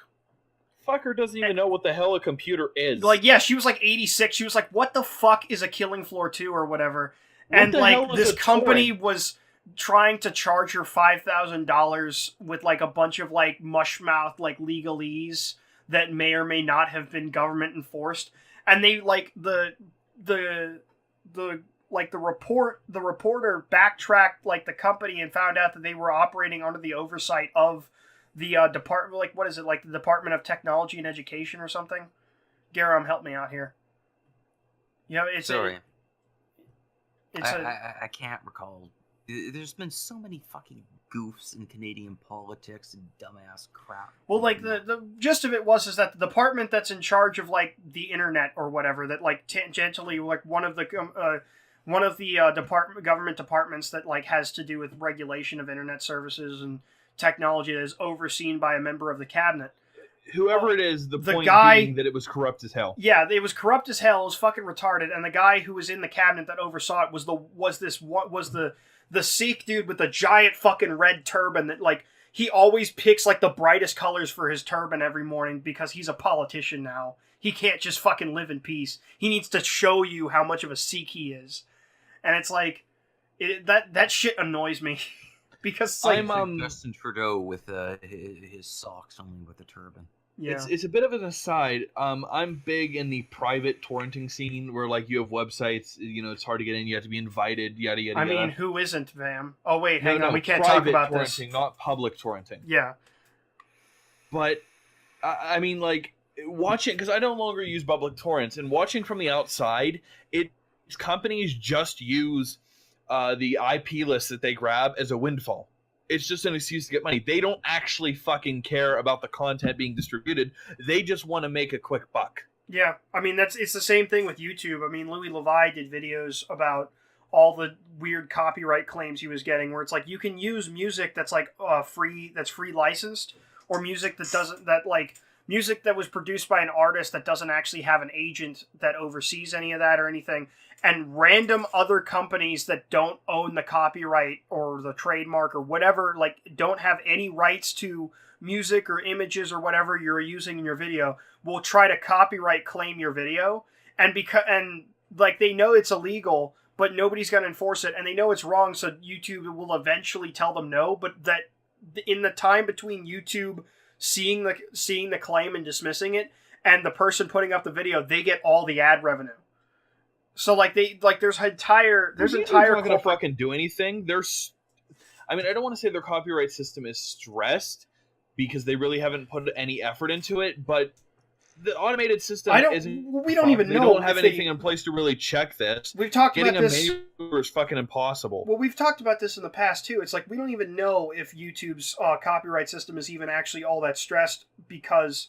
Fucker doesn't even know what the hell a computer is. Like, yeah, she was like 86. She was like, what the fuck is a Killing Floor 2 or whatever? What And the like hell is this a company torrent? was trying to charge her $5,000 with like a bunch of like mushmouth like legalese that may or may not have been government enforced. And they like the reporter backtracked like the company and found out that they were operating under the oversight of the department, like what is it, like the Department of Technology and Education or something. Garam, help me out here. You know, it's Sorry. I can't recall. There's been so many fucking goofs in Canadian politics and dumbass crap. Well, like the gist of it is that the department that's in charge of like the internet or whatever, that like tangentially like one of the government departments that like has to do with regulation of internet services and technology that is overseen by a member of the cabinet. Whoever it is, the point guy being that it was corrupt as hell. Yeah, it was corrupt as hell. It was fucking retarded. And the guy who was in the cabinet that oversaw it was the Sikh dude with the giant fucking red turban that like he always picks like the brightest colors for his turban every morning because he's a politician now. He can't just fucking live in peace. He needs to show you how much of a Sikh he is. And it's like that shit annoys me because it's like, I'm Justin Trudeau with his socks only with a turban. yeah. It's a bit of an aside. I'm big in the private torrenting scene where like you have websites, you know, it's hard to get in, you have to be invited, yada yada. I yada. mean, who isn't, Vam? Oh wait, hang No, on, we can't talk private about torrenting, this. not public torrenting. Yeah. But I mean, like watching, because I no longer use public torrents, and watching from the outside, companies just use the IP list that they grab as a windfall. It's just an excuse to get money. They don't actually fucking care about the content being distributed. They just want to make a quick buck. Yeah, I mean it's the same thing with YouTube. I mean, Louis Levi did videos about all the weird copyright claims he was getting, where it's like you can use music that's like free licensed, or music music that was produced by an artist that doesn't actually have an agent that oversees any of that or anything, and random other companies that don't own the copyright or the trademark or whatever, like don't have any rights to music or images or whatever you're using in your video, will try to copyright claim your video, and like they know it's illegal, but nobody's going to enforce it, and they know it's wrong, so YouTube will eventually tell them no, but that in the time between YouTube seeing the claim and dismissing it and the person putting up the video, they get all the ad revenue. So like there's entire not gonna fucking do anything. I mean, I don't want to say their copyright system is stressed because they really haven't put any effort into it, but the automated system we don't even know. They don't have anything in place to really check this. We've talked Getting about this. a manual is fucking impossible. Well, we've talked about this in the past too. It's like we don't even know if YouTube's copyright system is even actually all that stressed because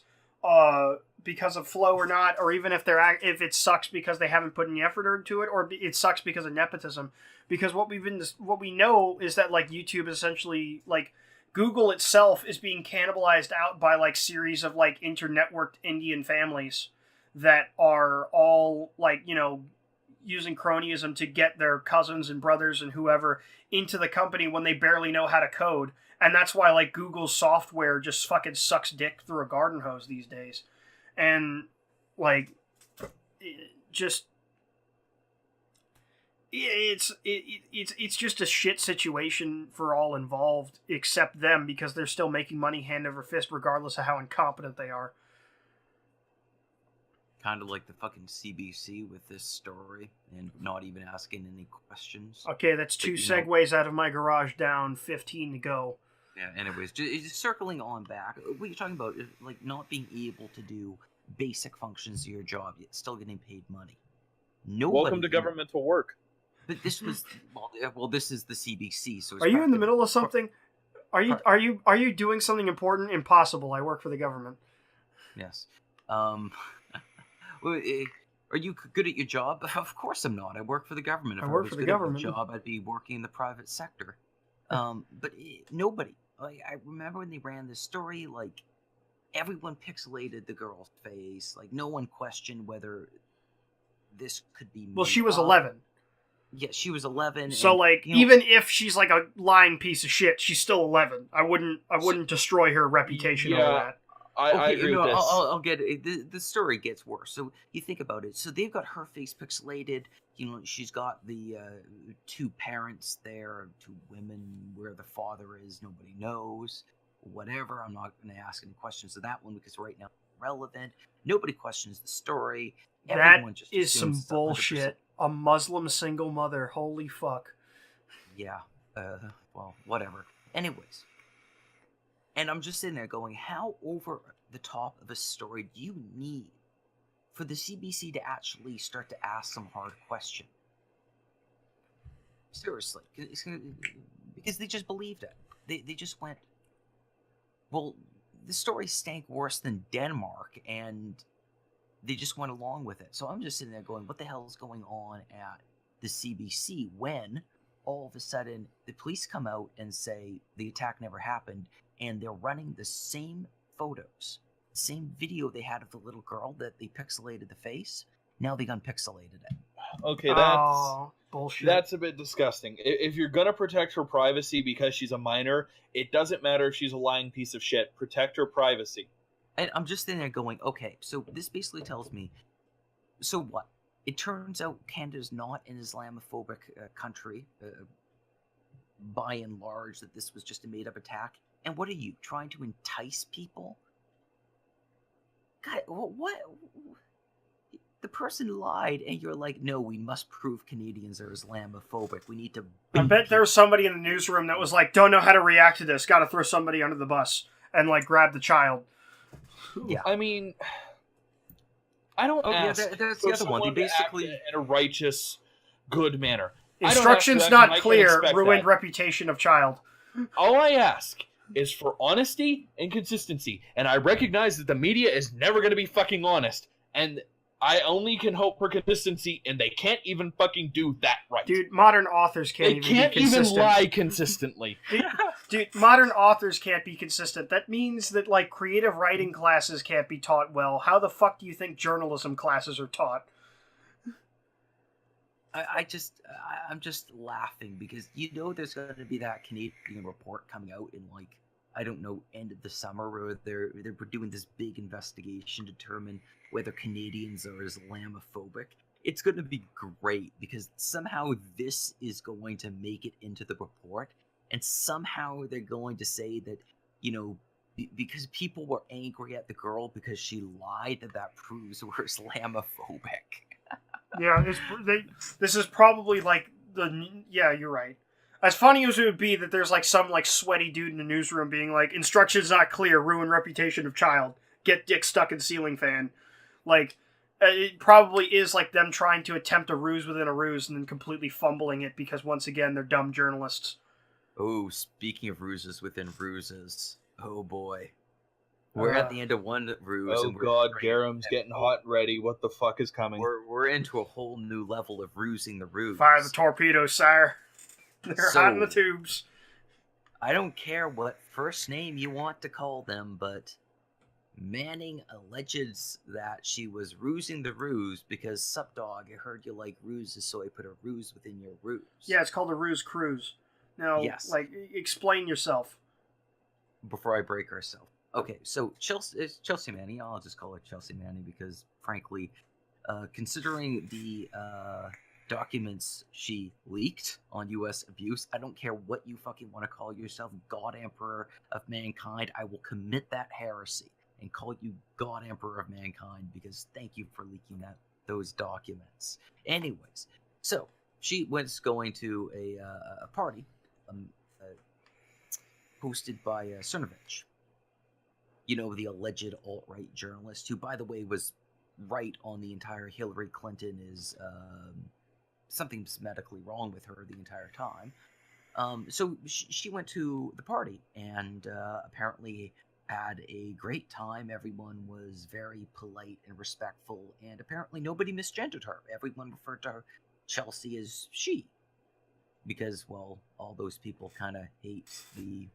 because of flow or not, or even if if it sucks because they haven't put any effort into it, or it sucks because of nepotism. Because what we know is that like YouTube is essentially like Google itself is being cannibalized out by like series of like internetworked Indian families that are all like, you know, using cronyism to get their cousins and brothers and whoever into the company when they barely know how to code. And that's why like Google's software just fucking sucks dick through a garden hose these days. And like it's just a shit situation for all involved except them, because they're still making money hand over fist regardless of how incompetent they are. Kind of like the fucking CBC with this story and not even asking any questions. Okay, that's two segues out of my garage down, 15 to go. Yeah, anyways, just circling on back, what you're talking about is like not being able to do basic functions of your job, yet still getting paid money. Welcome to governmental work. But this was well, this is the CBC. So are you in the middle of something? Are you doing something important? Impossible. I work for the government. Yes. Are you good at your job? Of course I'm not. I work for the government. If I work for the government. At my job, I'd be working in the private sector. But nobody. Like, I remember when they ran this story, like, everyone pixelated the girl's face. Like, no one questioned whether this could be made. Well, she was 11. Yeah, she was 11. So, and, like, even if she's, like, a lying piece of shit, she's still 11. I wouldn't destroy her reputation over that. I agree with this. I'll get it. The story gets worse. So you think about it. So they've got her face pixelated. You know, she's got the two parents there, two women. Where the father is, nobody knows. Whatever. I'm not going to ask any questions of that one because right now it's relevant. Nobody questions the story. Everyone That just is some assumes bullshit. 100%. A Muslim single mother. Holy fuck. Yeah. Well, whatever. Anyways. And I'm just sitting there going, how over the top of a story do you need for the CBC to actually start to ask some hard question? Seriously. Because they just believed it. They just went, well, the story stank worse than Denmark, and they just went along with it. So I'm just sitting there going, what the hell is going on at the CBC when all of a sudden the police come out and say the attack never happened, and they're running the same photos, same video they had of the little girl that they pixelated the face. Now they unpixelated it. Okay, that's bullshit. That's a bit disgusting. If you're gonna protect her privacy because she's a minor, it doesn't matter if she's a lying piece of shit. Protect her privacy. And I'm just sitting there going, okay, so this basically tells me, so what? It turns out Canada's not an Islamophobic country, by and large, that this was just a made-up attack. And what are you, trying to entice people? God, what? The person lied, and you're like, no, we must prove Canadians are Islamophobic. We need to... I bet there was somebody in the newsroom that was like, don't know how to react to this, gotta throw somebody under the bus, and like grab the child. Yeah. I mean, I don't ask that's for the other one. They basically... in a righteous, good manner. Instructions not clear, ruined that. Reputation of child. All I ask is for honesty and consistency, and I recognize that the media is never going to be fucking honest, and I only can hope for consistency, and they can't even fucking do that right. Dude, modern authors can't even lie consistently. Dude, modern authors can't be consistent. That means that, like, creative writing classes can't be taught well. How the fuck do you think journalism classes are taught? I'm just laughing because you know there's going to be that Canadian report coming out in, like, I don't know, end of the summer, where they're doing this big investigation to determine whether Canadians are Islamophobic. It's going to be great because somehow this is going to make it into the report, and somehow they're going to say that, you know, because people were angry at the girl because she lied, that proves we're Islamophobic. Yeah, this is probably like yeah, you're right. As funny as it would be that there's like some like sweaty dude in the newsroom being like, instructions not clear, ruin reputation of child, get dick stuck in ceiling fan. Like, it probably is like them trying to attempt a ruse within a ruse and then completely fumbling it because once again they're dumb journalists. Oh, speaking of ruses within ruses, oh boy. We're at the end of one ruse. Oh and we're god, entering- Garam's getting hot and ready. What the fuck is coming? We're into a whole new level of rusing the ruse. Fire the torpedoes, sire. They're hot in the tubes. I don't care what first name you want to call them, but Manning alleges that she was rusing the ruse because, Supdog, I heard you like ruses, so I put a ruse within your ruse. Yeah, it's called a ruse cruise. Now, Yes. explain yourself. Before I break herself. Okay, so Chelsea Manning, I'll just call her Chelsea Manning because, frankly, considering the documents she leaked on U.S. abuse, I don't care what you fucking want to call yourself, God Emperor of Mankind, I will commit that heresy and call you God Emperor of Mankind because thank you for leaking those documents. Anyways, so she was going to a party hosted by Cernovich. You know, the alleged alt-right journalist, who, by the way, was right on the entire Hillary Clinton is something's medically wrong with her the entire time. So she went to the party and apparently had a great time. Everyone was very polite and respectful, and apparently nobody misgendered her. Everyone referred to her, Chelsea, as she. Because, well, all those people kind of hate the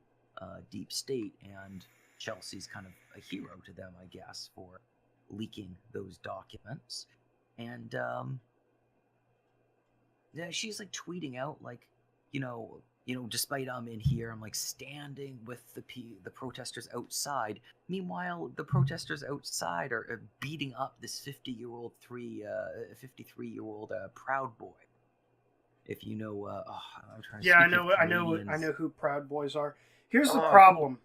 deep state, and Chelsea's kind of a hero to them, I guess, for leaking those documents. And yeah, she's like tweeting out like, you know, despite I'm in here, I'm like standing with the protesters outside. Meanwhile, the protesters outside are beating up this 53-year-old Proud Boy. If you know, I'm trying to. Yeah, I know who Proud Boys are. Here's the problem.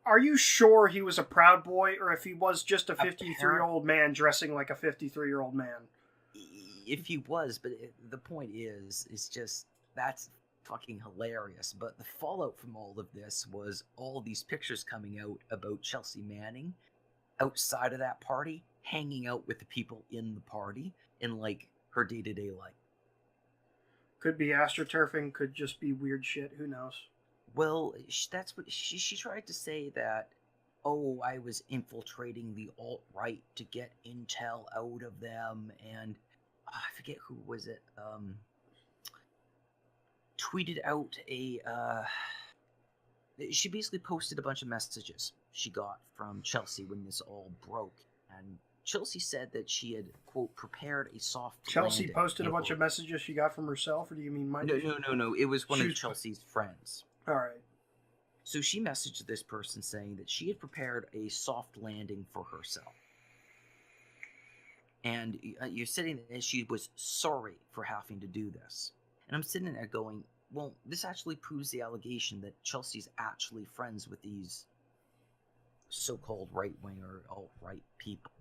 Are you sure he was a Proud Boy, or if he was just a 53-year-old man dressing like a 53-year-old man? If he was, but the point is just that's fucking hilarious. But the fallout from all of this was all these pictures coming out about Chelsea Manning outside of that party, hanging out with the people in the party in like her day-to-day life. Could be astroturfing, could just be weird shit. Who knows? Well, that's what she tried to say, that, oh, I was infiltrating the alt-right to get intel out of them, and I forget who was it, tweeted out she basically posted a bunch of messages she got from Chelsea when this all broke, and Chelsea said that she had, quote, prepared a soft Chelsea landing, posted a bunch of messages she got from herself, or do you mean my... No, it was one of Chelsea's friends. All right. So she messaged this person saying that she had prepared a soft landing for herself. And you're sitting there, and she was sorry for having to do this. And I'm sitting there going, well, this actually proves the allegation that Chelsea's actually friends with these so-called right-wing or alt-right people.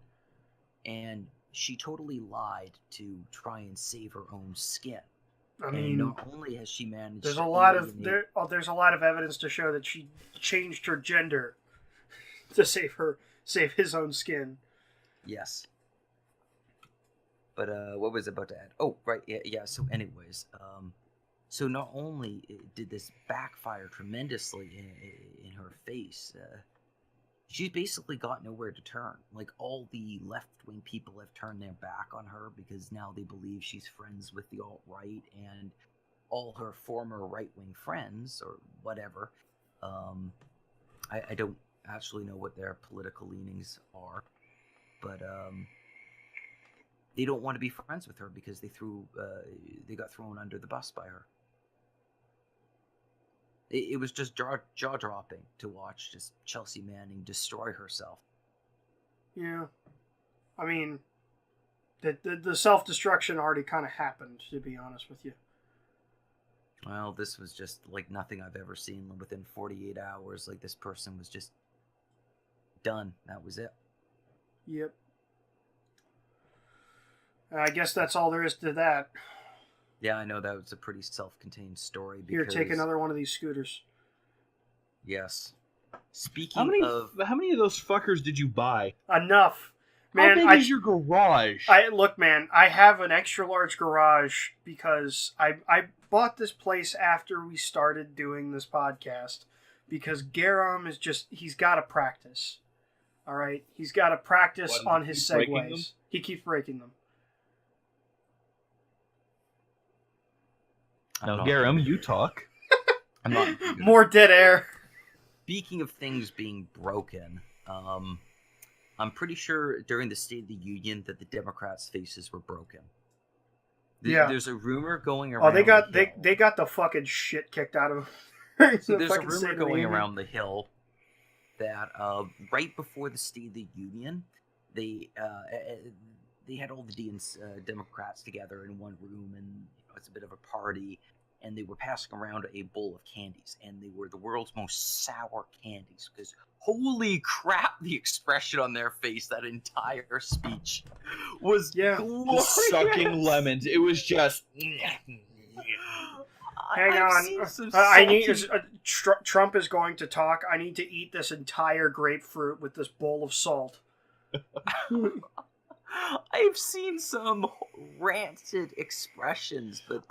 And she totally lied to try and save her own skin. I and mean, not only has she managed, there's a lot of evidence to show that she changed her gender to save his own skin. Yes. But what was I about to add? Oh, right, yeah. So, anyways, so not only did this backfire tremendously in her face, she's basically got nowhere to turn. Like, all the left-wing people have turned their back on her because now they believe she's friends with the alt-right, and all her former right-wing friends, or whatever, I don't actually know what their political leanings are, but they don't want to be friends with her because they got thrown under the bus by her. It was just jaw-dropping to watch just Chelsea Manning destroy herself. Yeah. I mean, the self-destruction already kind of happened, to be honest with you. Well, this was just like nothing I've ever seen. Within 48 hours, like, this person was just done. That was it. Yep. I guess that's all there is to that. Yeah, I know that was a pretty self-contained story. Here, take another one of these scooters. Yes. Speaking how many of those fuckers did you buy? Enough. Man, how big is your garage? Look, man, I have an extra large garage because I bought this place after we started doing this podcast because Garum is he's got to practice. All right? He's got to practice on his segues. He keeps breaking them. Now, Garum, you talk. I'm not More dead air. Speaking of things being broken, I'm pretty sure during the State of the Union that the Democrats' faces were broken. Yeah. There's a rumor going around. Oh, they got the fucking shit kicked out of them. So there's a rumor going around the Hill that right before the State of the Union, they had all the Democrats together in one room, and it's a bit of a party, and they were passing around a bowl of candies, and they were the world's most sour candies, because holy crap, the expression on their face that entire speech was glorious. Sucking lemons. It was just... Hang on. I need Trump is going to talk. I need to eat this entire grapefruit with this bowl of salt. I've seen some rancid expressions, but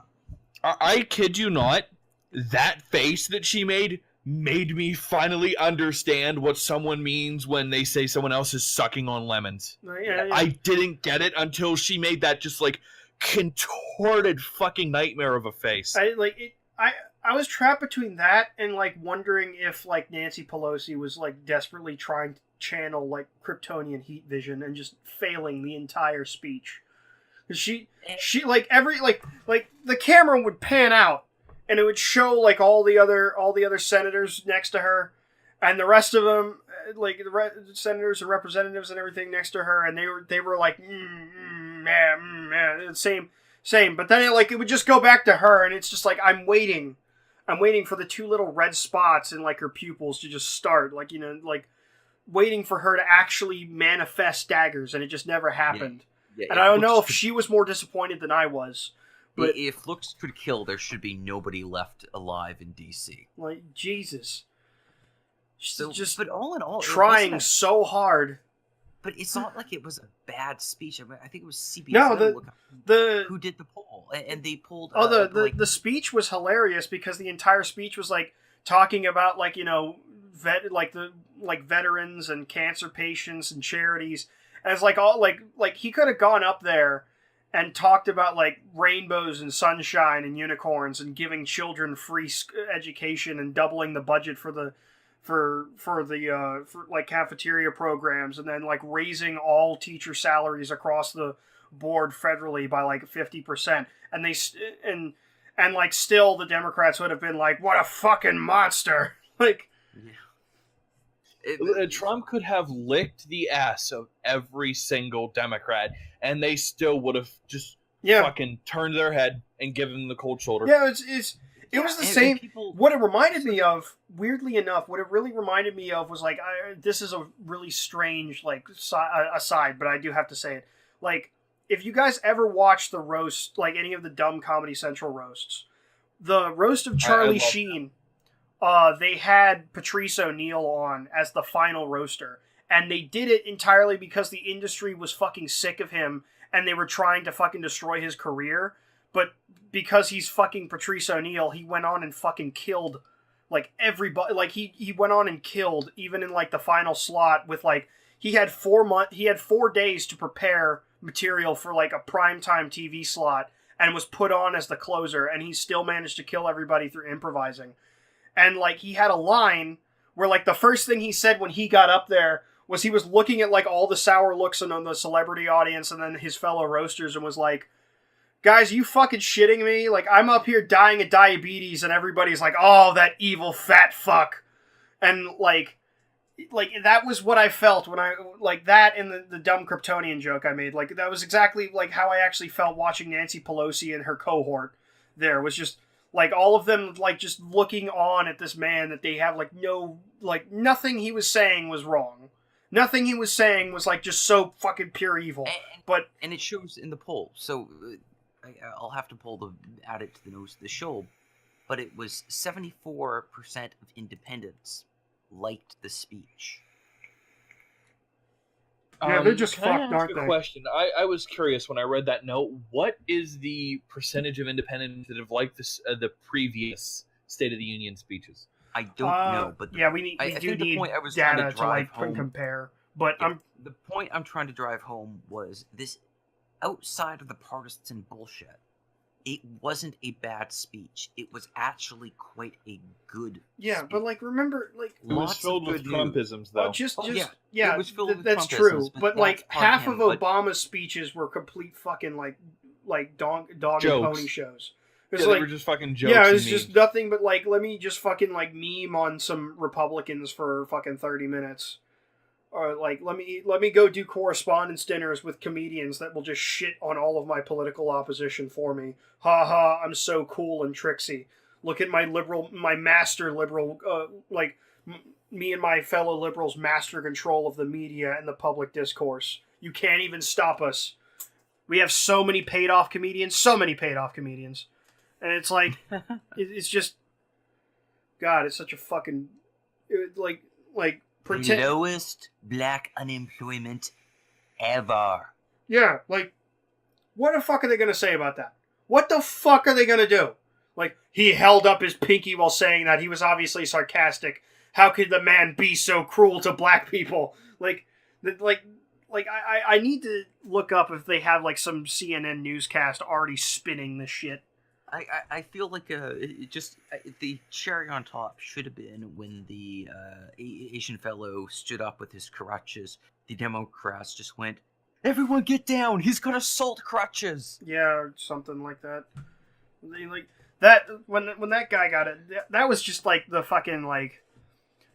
I kid you not, that face that she made me finally understand what someone means when they say someone else is sucking on lemons. Yeah. I didn't get it until she made that just like contorted fucking nightmare of a face. I was trapped between that and like wondering if like Nancy Pelosi was like desperately trying to channel like Kryptonian heat vision and just failing the entire speech. She like every like the camera would pan out and it would show like all the other senators next to her and the rest of them like the senators and representatives and everything next to her, and they were like same, but then it would just go back to her, and it's just like I'm waiting for the two little red spots in like her pupils to just start, like, you know, like waiting for her to actually manifest daggers, and it just never happened. Yeah, and I don't know if she was more disappointed than I was. But if looks could kill, there should be nobody left alive in DC. Like, Jesus. But all in all, trying so hard. But it's not like it was a bad speech. I mean, I think it was CBS. No, who did the poll, and they pulled. The speech was hilarious because the entire speech was like talking about like, you know, veterans and cancer patients and charities, and it's like all like he could have gone up there and talked about like rainbows and sunshine and unicorns and giving children free education and doubling the budget for like cafeteria programs, and then like raising all teacher salaries across the board federally by like 50%, and they and like still the Democrats would have been like, what a fucking monster. Like, Trump could have licked the ass of every single Democrat, and they still would have just fucking turned their head and given the cold shoulder. Yeah, it was the same. What it reminded me of, weirdly enough, what it really reminded me of was like, this is a really strange like aside, but I do have to say it. Like, if you guys ever watch the roast, like any of the dumb Comedy Central roasts, the roast of Charlie Sheen, they had Patrice O'Neal on as the final roaster, and they did it entirely because the industry was fucking sick of him, and they were trying to fucking destroy his career. But because he's fucking Patrice O'Neal, he went on and fucking killed like everybody. Like he went on and killed even in like the final slot with like he had 4 days to prepare material for like a primetime TV slot and was put on as the closer, and he still managed to kill everybody through improvising. And like he had a line where like the first thing he said when he got up there was he was looking at like all the sour looks on the celebrity audience and then his fellow roasters and was like, guys, you fucking shitting me? Like, I'm up here dying of diabetes, and everybody's like, oh, that evil fat fuck. And, like that was what I felt when I, like, that and the dumb Kryptonian joke I made. Like, that was exactly, like, how I actually felt watching Nancy Pelosi and her cohort there. Was just, like, all of them, like, just looking on at this man that they have, like, no, like, nothing he was saying was wrong. Nothing he was saying was, like, just so fucking pure evil. And it shows in the poll, so... I'll have to add it to the notes of the show, but it was 74% of independents liked the speech. Yeah, they're just fucked, aren't they? Question. I was curious when I read that note. What is the percentage of independents that have liked this, the previous State of the Union speeches? I don't know, but yeah, we I do think the need point I was trying data to to drive like home, compare. But yeah, the point I'm trying to drive home was this: outside of the partisan bullshit, it wasn't a bad speech. It was actually quite a good. yeah, speech. but like remember, like It was Lots filled of with good news. Trumpisms, though. Yeah, it was filled with that's Trumpisms, true. but But that's like part of half him, of but- Obama's speeches were complete fucking like dog and Jokes. pony shows. Yeah, It's they like were just fucking jokes. yeah, and it's just memes. nothing but like let me just fucking like meme on some Republicans for fucking 30 minutes. Or like let me go do correspondence dinners with comedians that will just shit on all of my political opposition for me. Ha ha, I'm so cool and tricksy. Look at my master liberal me and my fellow liberals master control of the media and the public discourse. You can't even stop us. We have so many paid off comedians. And it's like, it's just, God, it's such a fucking, pretend. The lowest black unemployment ever. Yeah, like, what the fuck are they going to say about that? What the fuck are they going to do? Like, he held up his pinky while saying that. He was obviously sarcastic. How could the man be so cruel to black people? I need to look up if they have, like, some CNN newscast already spinning this shit. I feel like the cherry on top should have been when the Asian fellow stood up with his crutches. The Democrats just went, "Everyone get down! He's got assault crutches!" Yeah, or something like that. That when that guy got it, that was just like the fucking like,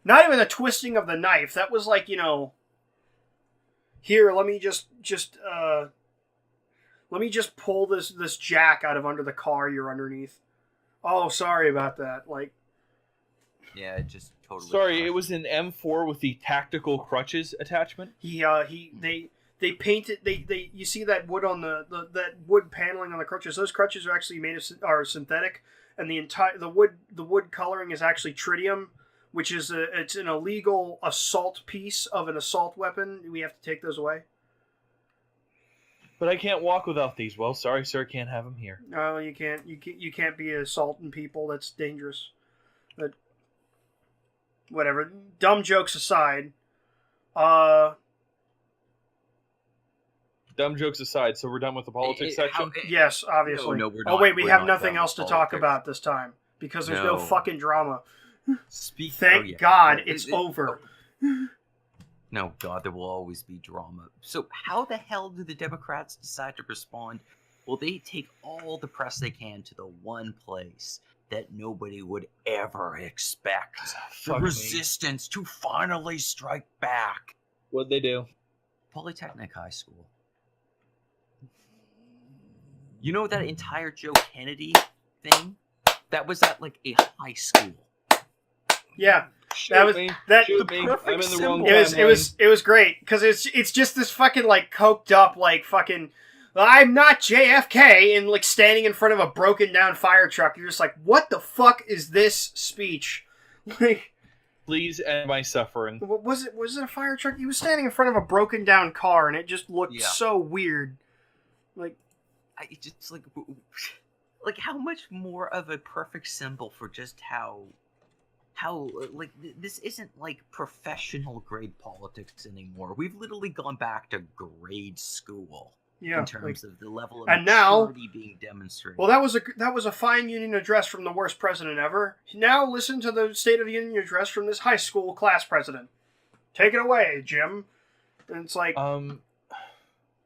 not even a twisting of the knife. That was like, here, let me just pull this jack out of under the car you're underneath. Oh, sorry about that. Like, yeah, it just totally. Sorry, it was an M4 with the tactical crutches attachment. They painted they you see that wood on that wood paneling on the crutches. Those crutches are actually are synthetic, and the wood coloring is actually tritium, which is it's an illegal assault piece of an assault weapon. We have to take those away. But I can't walk without these. Well, sorry, sir, can't have them here. No, you can't. You can't be assaulting people. That's dangerous. But whatever. Dumb jokes aside. Dumb jokes aside, so we're done with the politics section? Yes, obviously. No, we're Oh not. wait, we We're have not nothing done else to with talk politics. about this time because there's no No. fucking drama. Thank God, it's over. No, God, there will always be drama. So how the hell do the Democrats decide to respond? Well, they take all the press they can to the one place that nobody would ever expect. The Fuck me. resistance to finally strike back. What'd they do? Polytechnic High School. You know that entire Joe Kennedy thing? That was at like a high school. Yeah, Shoot that was me. that. Shoot me. perfect I'm in the wrong symbol. It was great because it's just this fucking like coked up like fucking. I'm not JFK and like standing in front of a broken down fire truck. You're just like, what the fuck is this speech? Like, Please end my suffering. was it a fire truck? He was standing in front of a broken down car and it just looked Yeah. so weird. Like, It just like how much more of a perfect symbol for just how like this isn't like professional grade politics anymore. We've literally gone back to grade school yeah, in terms of the level of and now- maturity being demonstrated. well, that was a fine Union address from the worst president ever. Now listen to the State of the Union address from this high school class president. Take it away, Jim. And it's like,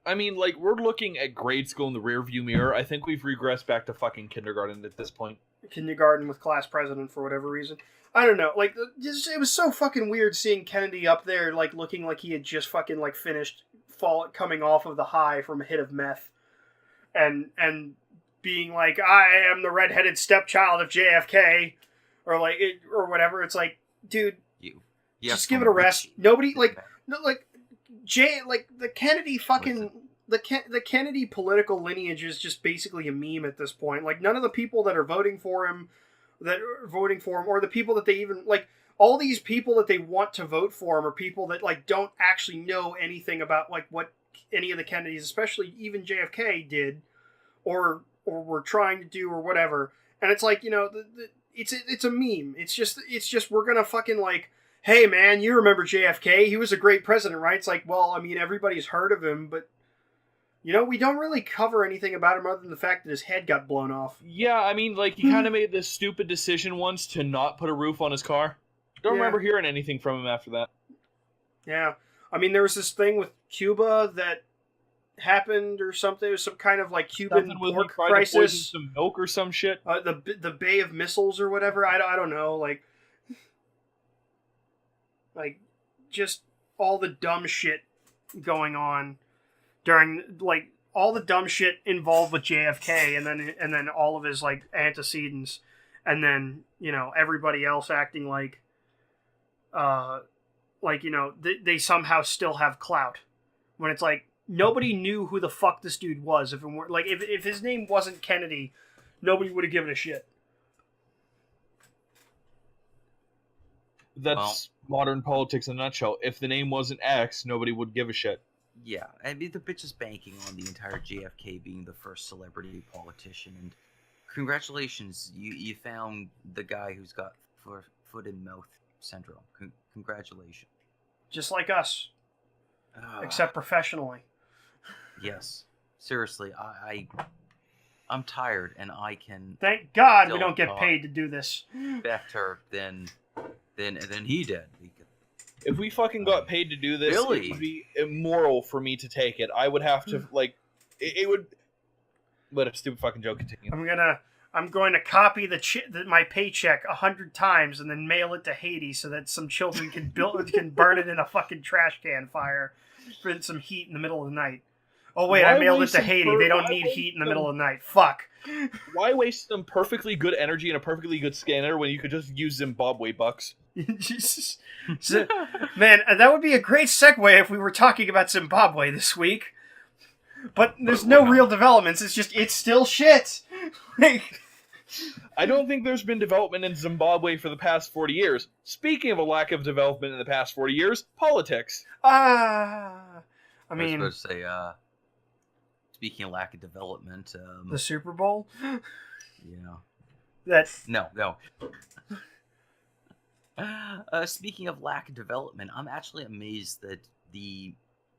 I mean, like, we're looking at grade school in the rearview mirror. I think we've regressed back to fucking kindergarten at this point. kindergarten with class president for whatever reason. I don't know. Like, it was so fucking weird seeing Kennedy up there, like, looking like he had just fucking, like, finished coming off of the high from a hit of meth. And being like, I am the redheaded stepchild of JFK. Or, like, or whatever. It's like, dude, just give it a rest. Nobody, like, no, like, the Kennedy fucking... The Kennedy political lineage is just basically a meme at this point. Like, none of the people that are voting for him, or the people that they even, like, all these people that they want to vote for him are people that, like, don't actually know anything about, like, what any of the Kennedys, especially even JFK, did, or were trying to do, or whatever. And it's like, it's a meme. It's just we're gonna fucking like, hey man, you remember JFK? He was a great president, right? It's like, well, I mean, everybody's heard of him, but you know, we don't really cover anything about him other than the fact that his head got blown off. Yeah, I mean, like, he kind of made this stupid decision once to not put a roof on his car. Don't remember hearing anything from him after that. Yeah. I mean, there was this thing with Cuba that happened or something. It was some kind of, like, Cuban pork crisis. To poison some milk or some shit. The Bay of Missiles or whatever. I don't know. Like, just all the dumb shit going on during, like, all the dumb shit involved with JFK, and then all of his, like, antecedents, and then, you know, everybody else acting like, you know, they somehow still have clout, when it's like, nobody knew who the fuck this dude was. If it were, like, if his name wasn't Kennedy, nobody would have given a shit. That's modern politics in a nutshell. If the name wasn't X, nobody would give a shit. Yeah, I mean, the bitch is banking on the entire JFK being the first celebrity politician, and congratulations, you found the guy who's got foot and mouth syndrome. Congratulations. Just like us. Except professionally. Yes. Seriously, I'm tired, and I can... Thank God we don't get paid to do this. Better than he did. If we fucking got paid to do this, really? It would be immoral for me to take it. I would have to, like, it would... But a stupid fucking joke, continue. I'm going to copy my paycheck 100 times and then mail it to Haiti so that some children can burn it in a fucking trash can fire for some heat in the middle of the night. Oh wait, I mailed it to Haiti. They don't need heat in the middle of the night. Fuck. Why waste some perfectly good energy and a perfectly good scanner when you could just use Zimbabwe bucks? Man, that would be a great segue if we were talking about Zimbabwe this week. But there's no real developments. It's still shit. I don't think there's been development in Zimbabwe for the past 40 years. Speaking of a lack of development in the past 40 years, politics. I mean... I was supposed to say, speaking of lack of development... the Super Bowl? Yeah. No. Speaking of lack of development, I'm actually amazed that the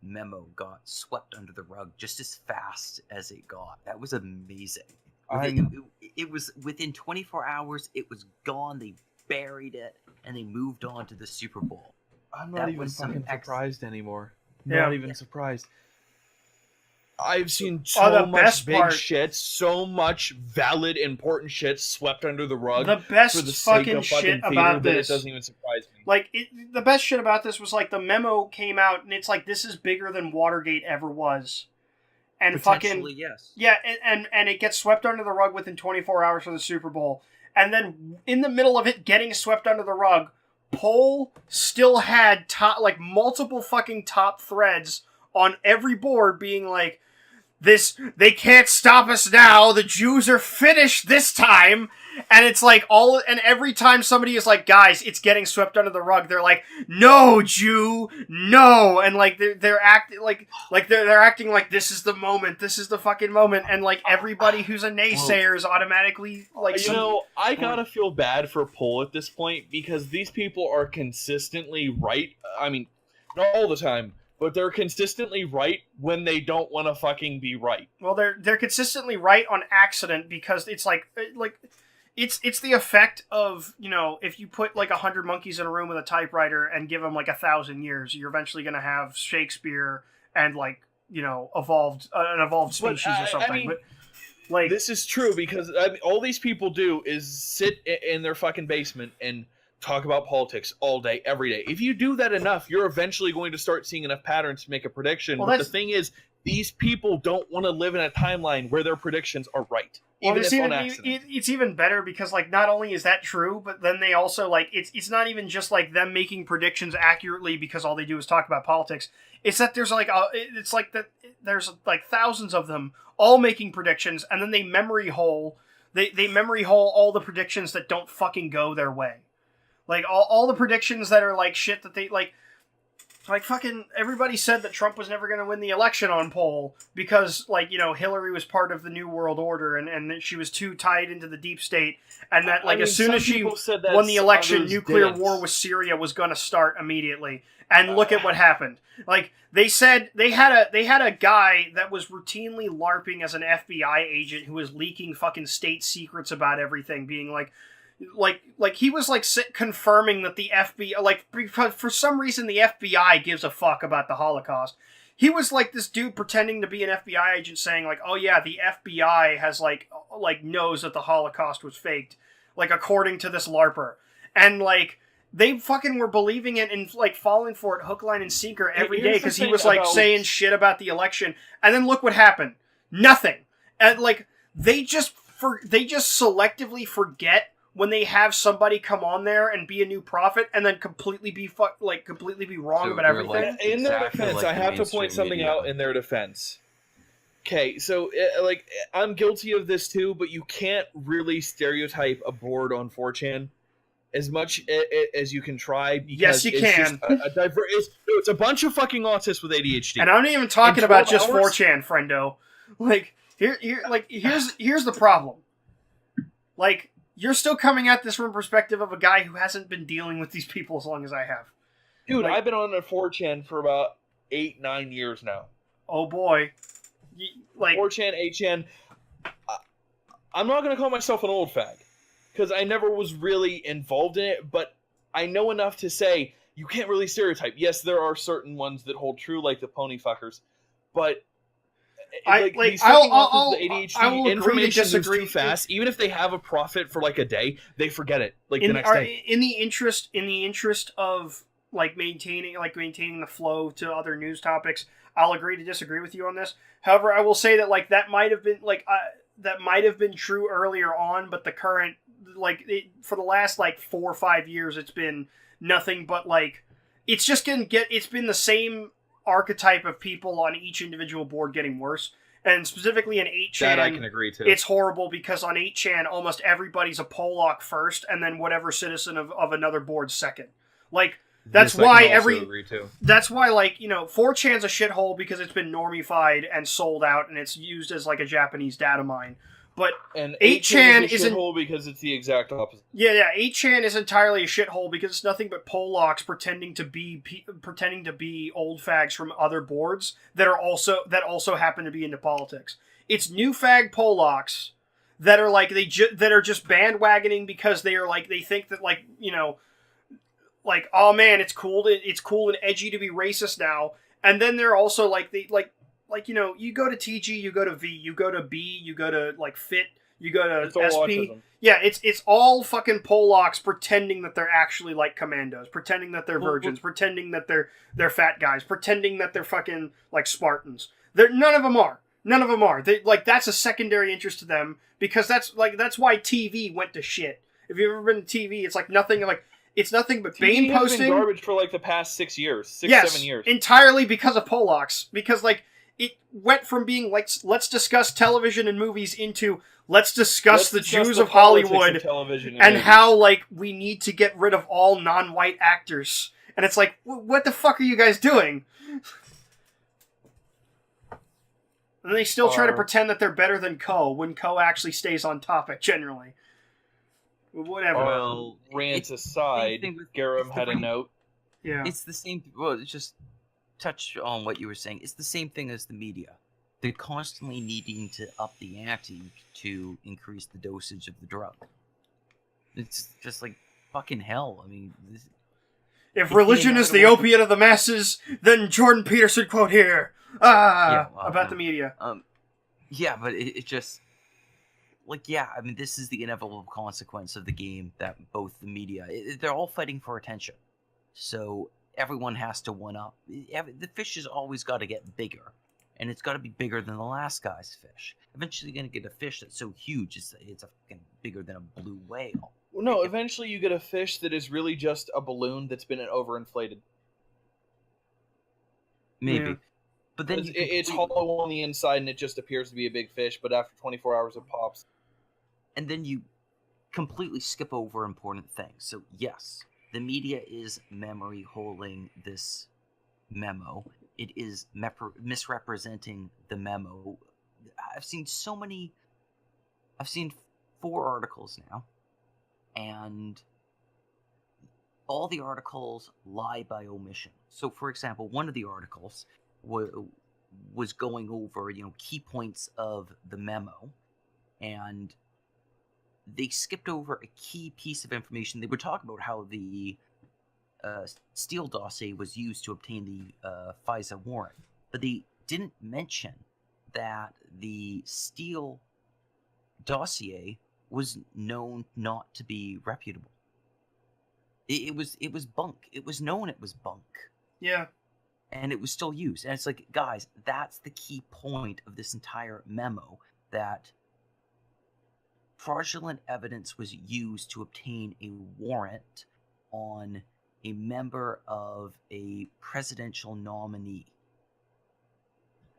memo got swept under the rug just as fast as it got. That was amazing. It was within 24 hours, it was gone. They buried it, and they moved on to the Super Bowl. I'm not even fucking surprised anymore. Yeah. Not even surprised. I've seen so much big shit, so much valid, important shit swept under the rug. The best for the sake fucking of shit theater about that this. It doesn't even surprise me. Like, the best shit about this was, like, the memo came out, and it's like, this is bigger than Watergate ever was. And fucking... yes. Yeah, and it gets swept under the rug within 24 hours for the Super Bowl. And then, in the middle of it getting swept under the rug, Poll still had multiple fucking top threads on every board being like, they can't stop us now, the Jews are finished this time, and it's like and every time somebody is like, guys, it's getting swept under the rug, they're like, no, Jew, no, and like they're acting like they're acting like this is the moment, this is the fucking moment, and like everybody who's a naysayer is automatically like, I gotta feel bad for Poll at this point because these people are consistently right. I mean, not all the time. But they're consistently right when they don't want to fucking be right. Well, they're consistently right on accident because it's it's the effect of, you know, if you put like 100 monkeys in a room with a typewriter and give them like 1,000 years, you're eventually going to have Shakespeare and like, you know, an evolved species or something. I mean, but like, this is true because all these people do is sit in their fucking basement and talk about politics all day, every day. If you do that enough, you're eventually going to start seeing enough patterns to make a prediction. Well, but the thing is, these people don't want to live in a timeline where their predictions are right. It's even better because, like, not only is that true, but then they also, like, it's not even just, like, them making predictions accurately because all they do is talk about politics. It's that there's, like, there's, like, thousands of them all making predictions, and then they memory hole all the predictions that don't fucking go their way. Like, all the predictions that are, like, shit that they, like... Like, fucking everybody said that Trump was never going to win the election on poll because, like, you know, Hillary was part of the New World Order and that she was too tied into the deep state, and that, like, as soon as she won the election, nuclear war with Syria was going to start immediately. And look at what happened. Like, they said they had a guy that was routinely LARPing as an FBI agent who was leaking fucking state secrets about everything, being like he was like confirming that the FBI, like, because for some reason the FBI gives a fuck about the Holocaust. He was like this dude pretending to be an FBI agent saying like, oh yeah, the FBI has like knows that the Holocaust was faked, like, according to this LARPer. And like, they fucking were believing it and like falling for it hook, line, and sinker every day because he was like saying shit about the election. And then look what happened. Nothing. And like, they just selectively forget when they have somebody come on there and be a new prophet and then completely be wrong about everything. Like, in their defense, I have to point something out in their defense. Okay, so like, I'm guilty of this too, but you can't really stereotype a board on 4chan as much as you can try. Yes, you can. It's a bunch of fucking autists with ADHD. And I'm not even talking about just 4chan, friendo. Like, here's the problem. Like, you're still coming at this from a perspective of a guy who hasn't been dealing with these people as long as I have. Dude, like, I've been on a 4chan for about 8-9 years now. Oh boy. Like 4chan, 8chan. I'm not going to call myself an old fag, because I never was really involved in it, but I know enough to say you can't really stereotype. Yes, there are certain ones that hold true, like the pony fuckers, but I will agree to disagree. Too fast. Even if they have a profit for like a day, they forget it like the next day. In the interest of like maintaining the flow to other news topics, I'll agree to disagree with you on this. However, I will say that like that might have been true earlier on, but the current for the last like 4 or 5 years, it's been nothing but like it's been the same archetype of people on each individual board getting worse. And specifically in 8chan, that I can agree to. It's horrible because on 8chan, almost everybody's a Pollock first, and then whatever citizen of another board second. Like, that's why that's why, like, you know, 4chan's a shithole because it's been normified and sold out, and it's used as like a Japanese data mine. But 8chan is a shithole because it's the exact opposite. Yeah. 8chan is entirely a shithole because it's nothing but Pollocks pretending to be old fags from other boards that also happen to be into politics. It's new fag Pollocks that are like that are just bandwagoning because they are like they think that, like, you know, like, oh man, it's cool and edgy to be racist now. And then they're also like like, you know, you go to TG, you go to V, you go to B, you go to, like, FIT, you go to SP. Autism. Yeah, it's all fucking Pollocks pretending that they're actually, like, commandos, pretending that they're virgins, pretending that they're fat guys, pretending that they're fucking, like, Spartans. None of them are. None of them are. Like, that's a secondary interest to them, because that's why TV went to shit. If you've ever been to TV, it's, like, nothing, like, it's nothing but Bane posting. TV has been garbage for, like, the past 6 years. 7 years. Entirely because of Pollocks. Because, like, it went from being like, let's discuss television and movies into let's discuss the Jews of Hollywood and how, like, we need to get rid of all non-white actors. And it's like, what the fuck are you guys doing? And they still try to pretend that they're better than Ko when Ko actually stays on topic generally. Whatever. Well, rants aside, Garam had a note. Yeah. It's the same. Well, it's just touch on what you were saying. It's the same thing as the media. They're constantly needing to up the ante to increase the dosage of the drug. It's just like fucking hell. I mean, if religion is the opiate of the masses, then Jordan Peterson quote here. About the media. Yeah, but it just, like, yeah, I mean, this is the inevitable consequence of the game that both the media, they're all fighting for attention. So everyone has to one up. The fish has always got to get bigger, and it's got to be bigger than the last guy's fish. Eventually, you're going to get a fish that's so huge it's a fucking bigger than a blue whale. Well, no, eventually you get a fish that is really just a balloon that's been overinflated. Maybe. Yeah. But then it's hollow on the inside and it just appears to be a big fish, but after 24 hours it pops. And then you completely skip over important things. So yes, the media is memory holding this memo. It is misrepresenting the memo. I've seen 4 articles now, and all the articles lie by omission. So, for example, one of the articles was going over, key points of the memo, and they skipped over a key piece of information. They were talking about how the Steele dossier was used to obtain the FISA warrant, but they didn't mention that the Steele dossier was known not to be reputable. It was bunk. It was known it was bunk. Yeah. And it was still used. And it's like, guys, that's the key point of this entire memo, that fraudulent evidence was used to obtain a warrant on a member of a presidential nominee.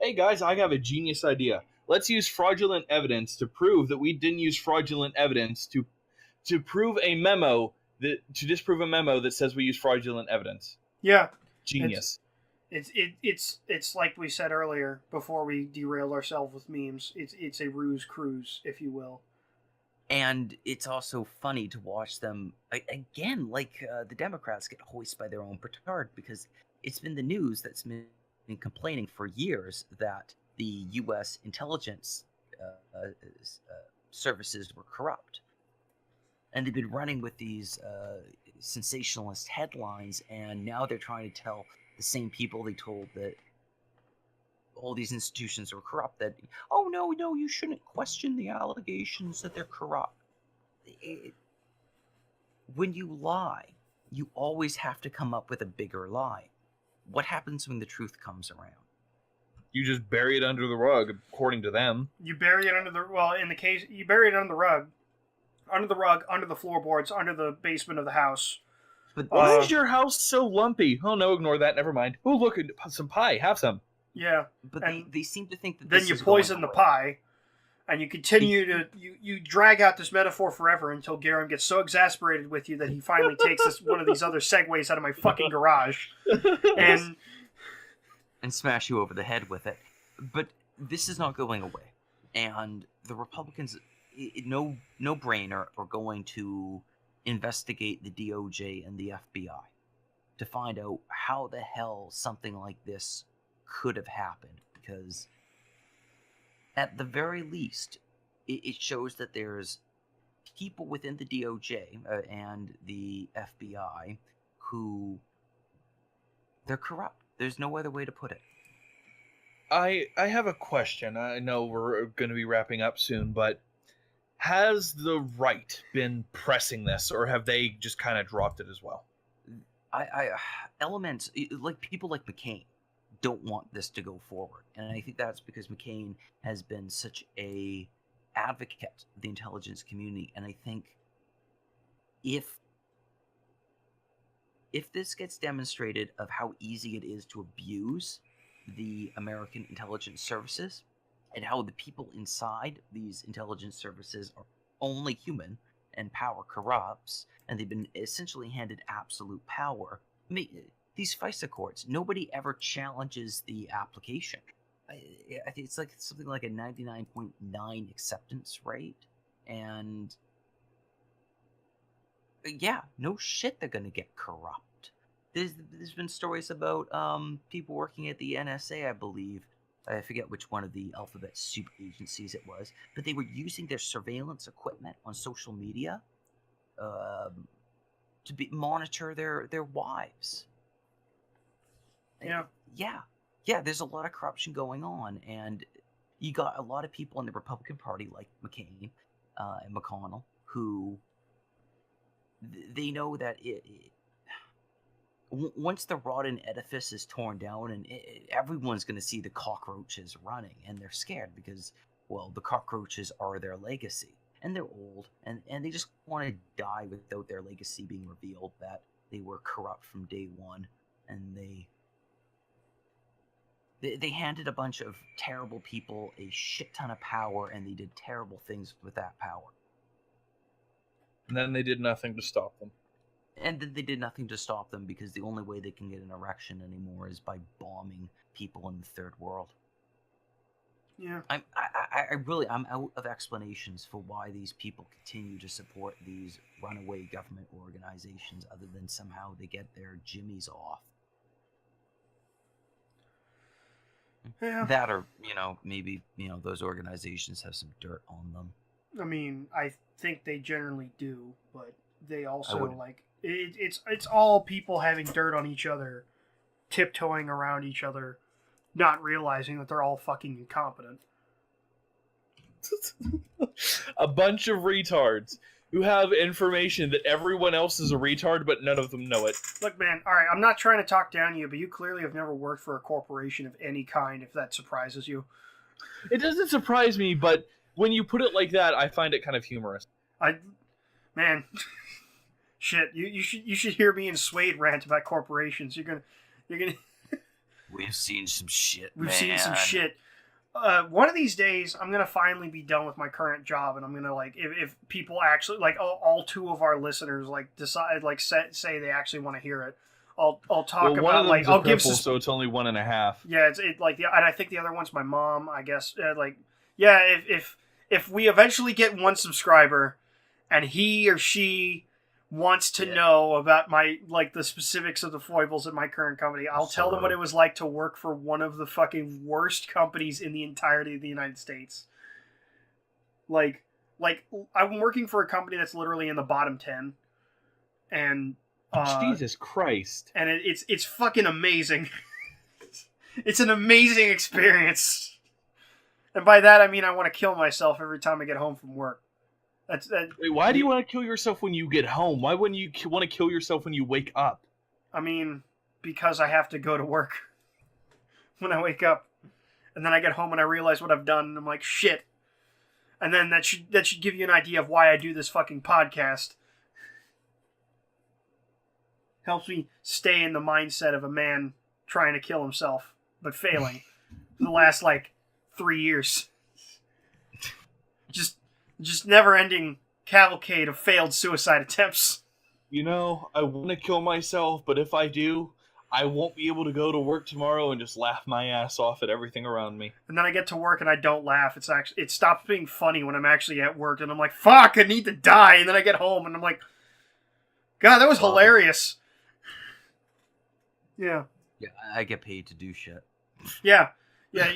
Hey guys, I have a genius idea. Let's use fraudulent evidence to prove that we didn't use fraudulent evidence to prove a memo to disprove a memo that says we use fraudulent evidence. Yeah. Genius. It's like we said earlier before we derailed ourselves with memes. It's a ruse cruise, if you will. And it's also funny to watch them, again, the Democrats get hoisted by their own petard, because it's been the news that's been complaining for years that the U.S. intelligence services were corrupt. And they've been running with these sensationalist headlines, and now they're trying to tell the same people they told that all these institutions were corrupt, that, oh, no, you shouldn't question the allegations that they're corrupt. When you lie, you always have to come up with a bigger lie. What happens when the truth comes around? You just bury it under the rug, according to them. You bury it you bury it under the rug, under the floorboards, under the basement of the house. But why is your house so lumpy? Oh, no, ignore that. Never mind. Oh, look, some pie. Have some. Yeah. But they seem to think that then you poison the pie, and you continue to you drag out this metaphor forever until Garam gets so exasperated with you that he finally takes one of these other segues out of my fucking garage and smash you over the head with it. But this is not going away, and the Republicans, no brainer, are going to investigate the DOJ and the FBI to find out how the hell something like this could have happened, because at the very least it shows that there's people within the DOJ and the FBI who they're corrupt. There's no other way to put it. I have a question. I know we're going to be wrapping up soon, but has the right been pressing this, or have they just kind of dropped it as well? Elements like people like McCain don't want this to go forward, and I think that's because McCain has been such a advocate of the intelligence community. And I think if this gets demonstrated of how easy it is to abuse the American intelligence services, and how the people inside these intelligence services are only human and power corrupts, and they've been essentially handed absolute power. I mean, these FISA courts, nobody ever challenges the application. I think it's like something like a 99.9 acceptance rate, and yeah, no shit, they're gonna get corrupt. There's been stories about people working at the NSA, I believe. I forget which one of the alphabet soup agencies it was, but they were using their surveillance equipment on social media to monitor their wives. Yeah. Yeah, there's a lot of corruption going on, and you got a lot of people in the Republican Party like McCain and McConnell who they know that once the rotten edifice is torn down, and everyone's going to see the cockroaches running, and they're scared because, well, the cockroaches are their legacy, and they're old, and they just want to die without their legacy being revealed, that they were corrupt from day one, and they handed a bunch of terrible people a shit ton of power, and they did terrible things with that power. And then they did nothing to stop them. And then they did nothing to stop them because the only way they can get an erection anymore is by bombing people in the third world. Yeah. I'm out of explanations for why these people continue to support these runaway government organizations other than somehow they get their jimmies off. Yeah. That or, maybe, those organizations have some dirt on them. I mean, I think they generally do, but they also, like, it's all people having dirt on each other, tiptoeing around each other, not realizing that they're all fucking incompetent. A bunch of retards who have information that everyone else is a retard, but none of them know it. Look, man, alright, I'm not trying to talk down to you, but you clearly have never worked for a corporation of any kind, if that surprises you. It doesn't surprise me, but when you put it like that, I find it kind of humorous. Man, shit, you should hear me and Suede rant about corporations. You're gonna. We've seen some shit, We've man. seen some shit. One of these days, I'm gonna finally be done with my current job, and I'm gonna, like, if people actually, like, all two of our listeners, like, decide, like, say they actually want to hear it, I'll talk about, like, I'll give so it's only 1.5. Yeah, and I think the other one's my mom, I guess. If we eventually get one subscriber, and he or she wants to know about my, like, the specifics of the foibles at my current company, I'll tell them what it was like to work for one of the fucking worst companies in the entirety of the United States. Like I'm working for a company that's literally in the bottom 10, and Jesus Christ, and it's fucking amazing. It's an amazing experience, and by that I mean I want to kill myself every time I get home from work. Wait, why do you want to kill yourself when you get home? Why wouldn't you want to kill yourself when you wake up? I mean, because I have to go to work when I wake up. And then I get home and I realize what I've done, and I'm like, shit. And then that should give you an idea of why I do this fucking podcast. Helps me stay in the mindset of a man trying to kill himself, but failing for the last, like, 3 years. Just never-ending cavalcade of failed suicide attempts. I want to kill myself, but if I do, I won't be able to go to work tomorrow and just laugh my ass off at everything around me. And then I get to work and I don't laugh. It stops being funny when I'm actually at work, and I'm like, fuck, I need to die. And then I get home and I'm like, God, that was hilarious. Yeah. Yeah, I get paid to do shit. Yeah. Yeah,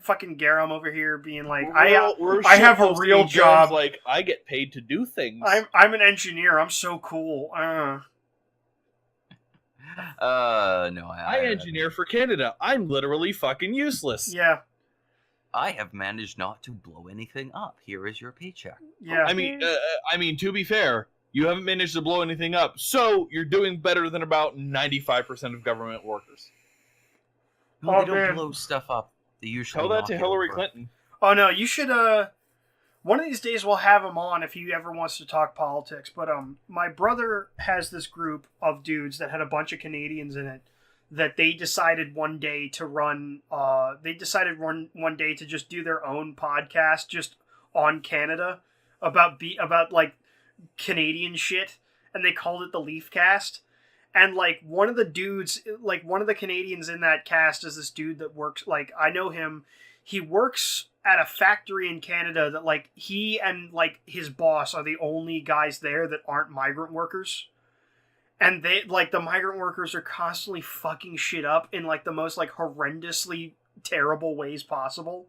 fucking Garam over here being like, I have a real Jones, job. like, I get paid to do things. I'm an engineer. I'm so cool. No, I engineer for Canada. I'm literally fucking useless. Yeah. I have managed not to blow anything up. Here is your paycheck. Yeah. I mean, to be fair, you haven't managed to blow anything up, so you're doing better than about 95% of government workers. No, they don't blow stuff up. They usually tell that to Hillary Clinton. Oh no, you should. One of these days we'll have him on if he ever wants to talk politics. But my brother has this group of dudes that had a bunch of Canadians in it that they decided one day to run. They decided one day to just do their own podcast just on Canada about like Canadian shit, and they called it the Leafcast. And, like, one of the dudes, like, one of the Canadians in that cast is this dude that works, like, I know him. He works at a factory in Canada that, like, he and, like, his boss are the only guys there that aren't migrant workers. And they, like, the migrant workers are constantly fucking shit up in, like, the most, like, horrendously terrible ways possible.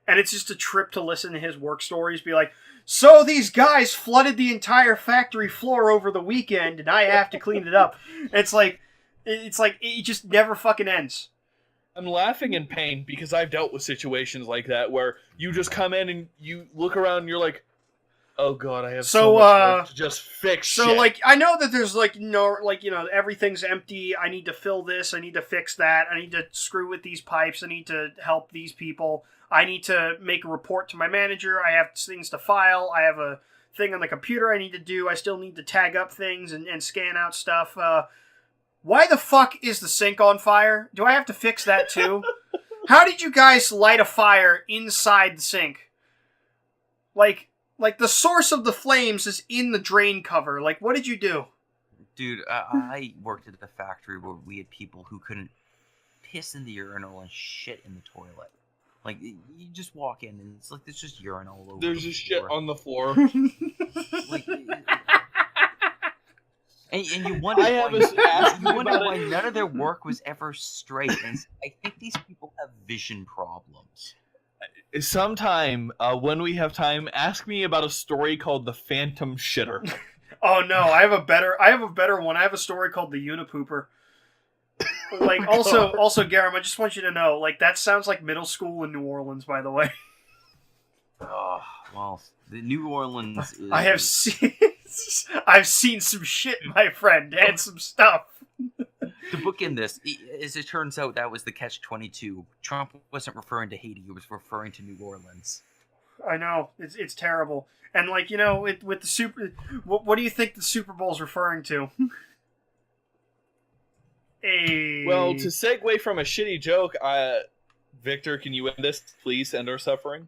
And it's just a trip to listen to his work stories, be like, so these guys flooded the entire factory floor over the weekend, and I have to clean it up. It's like it just never fucking ends. I'm laughing in pain because I've dealt with situations like that where you just come in and you look around and you're like, oh god, I have so much work to just fix shit. So, like, I know that there's, like, no, like, everything's empty. I need to fill this. I need to fix that. I need to screw with these pipes. I need to help these people. I need to make a report to my manager. I have things to file. I have a thing on the computer I need to do. I still need to tag up things and scan out stuff. Why the fuck is the sink on fire? Do I have to fix that too? How did you guys light a fire inside the sink? Like the source of the flames is in the drain cover. Like, what did you do? Dude, I worked at a factory where we had people who couldn't piss in the urinal and shit in the toilet. Like, you just walk in and it's like there's just urine all over. There's just shit on the floor. Like, and you wonder, why none of their work was ever straight. And I think these people have vision problems. Sometime, when we have time, ask me about a story called the Phantom Shitter. Oh no, I have a better one. I have a story called the Unipooper. Like, also, Garam, I just want you to know, like, that sounds like middle school in New Orleans, by the way. Oh, well, the New Orleans is... I've seen some shit, my friend, and some stuff. To bookend this, as it turns out, that was the catch-22. Trump wasn't referring to Haiti; he was referring to New Orleans. I know, it's terrible. And, like, you know, with the Super... What do you think the Super Bowl's referring to? Well, to segue from a shitty joke, Victor, can you end this, please? End our suffering?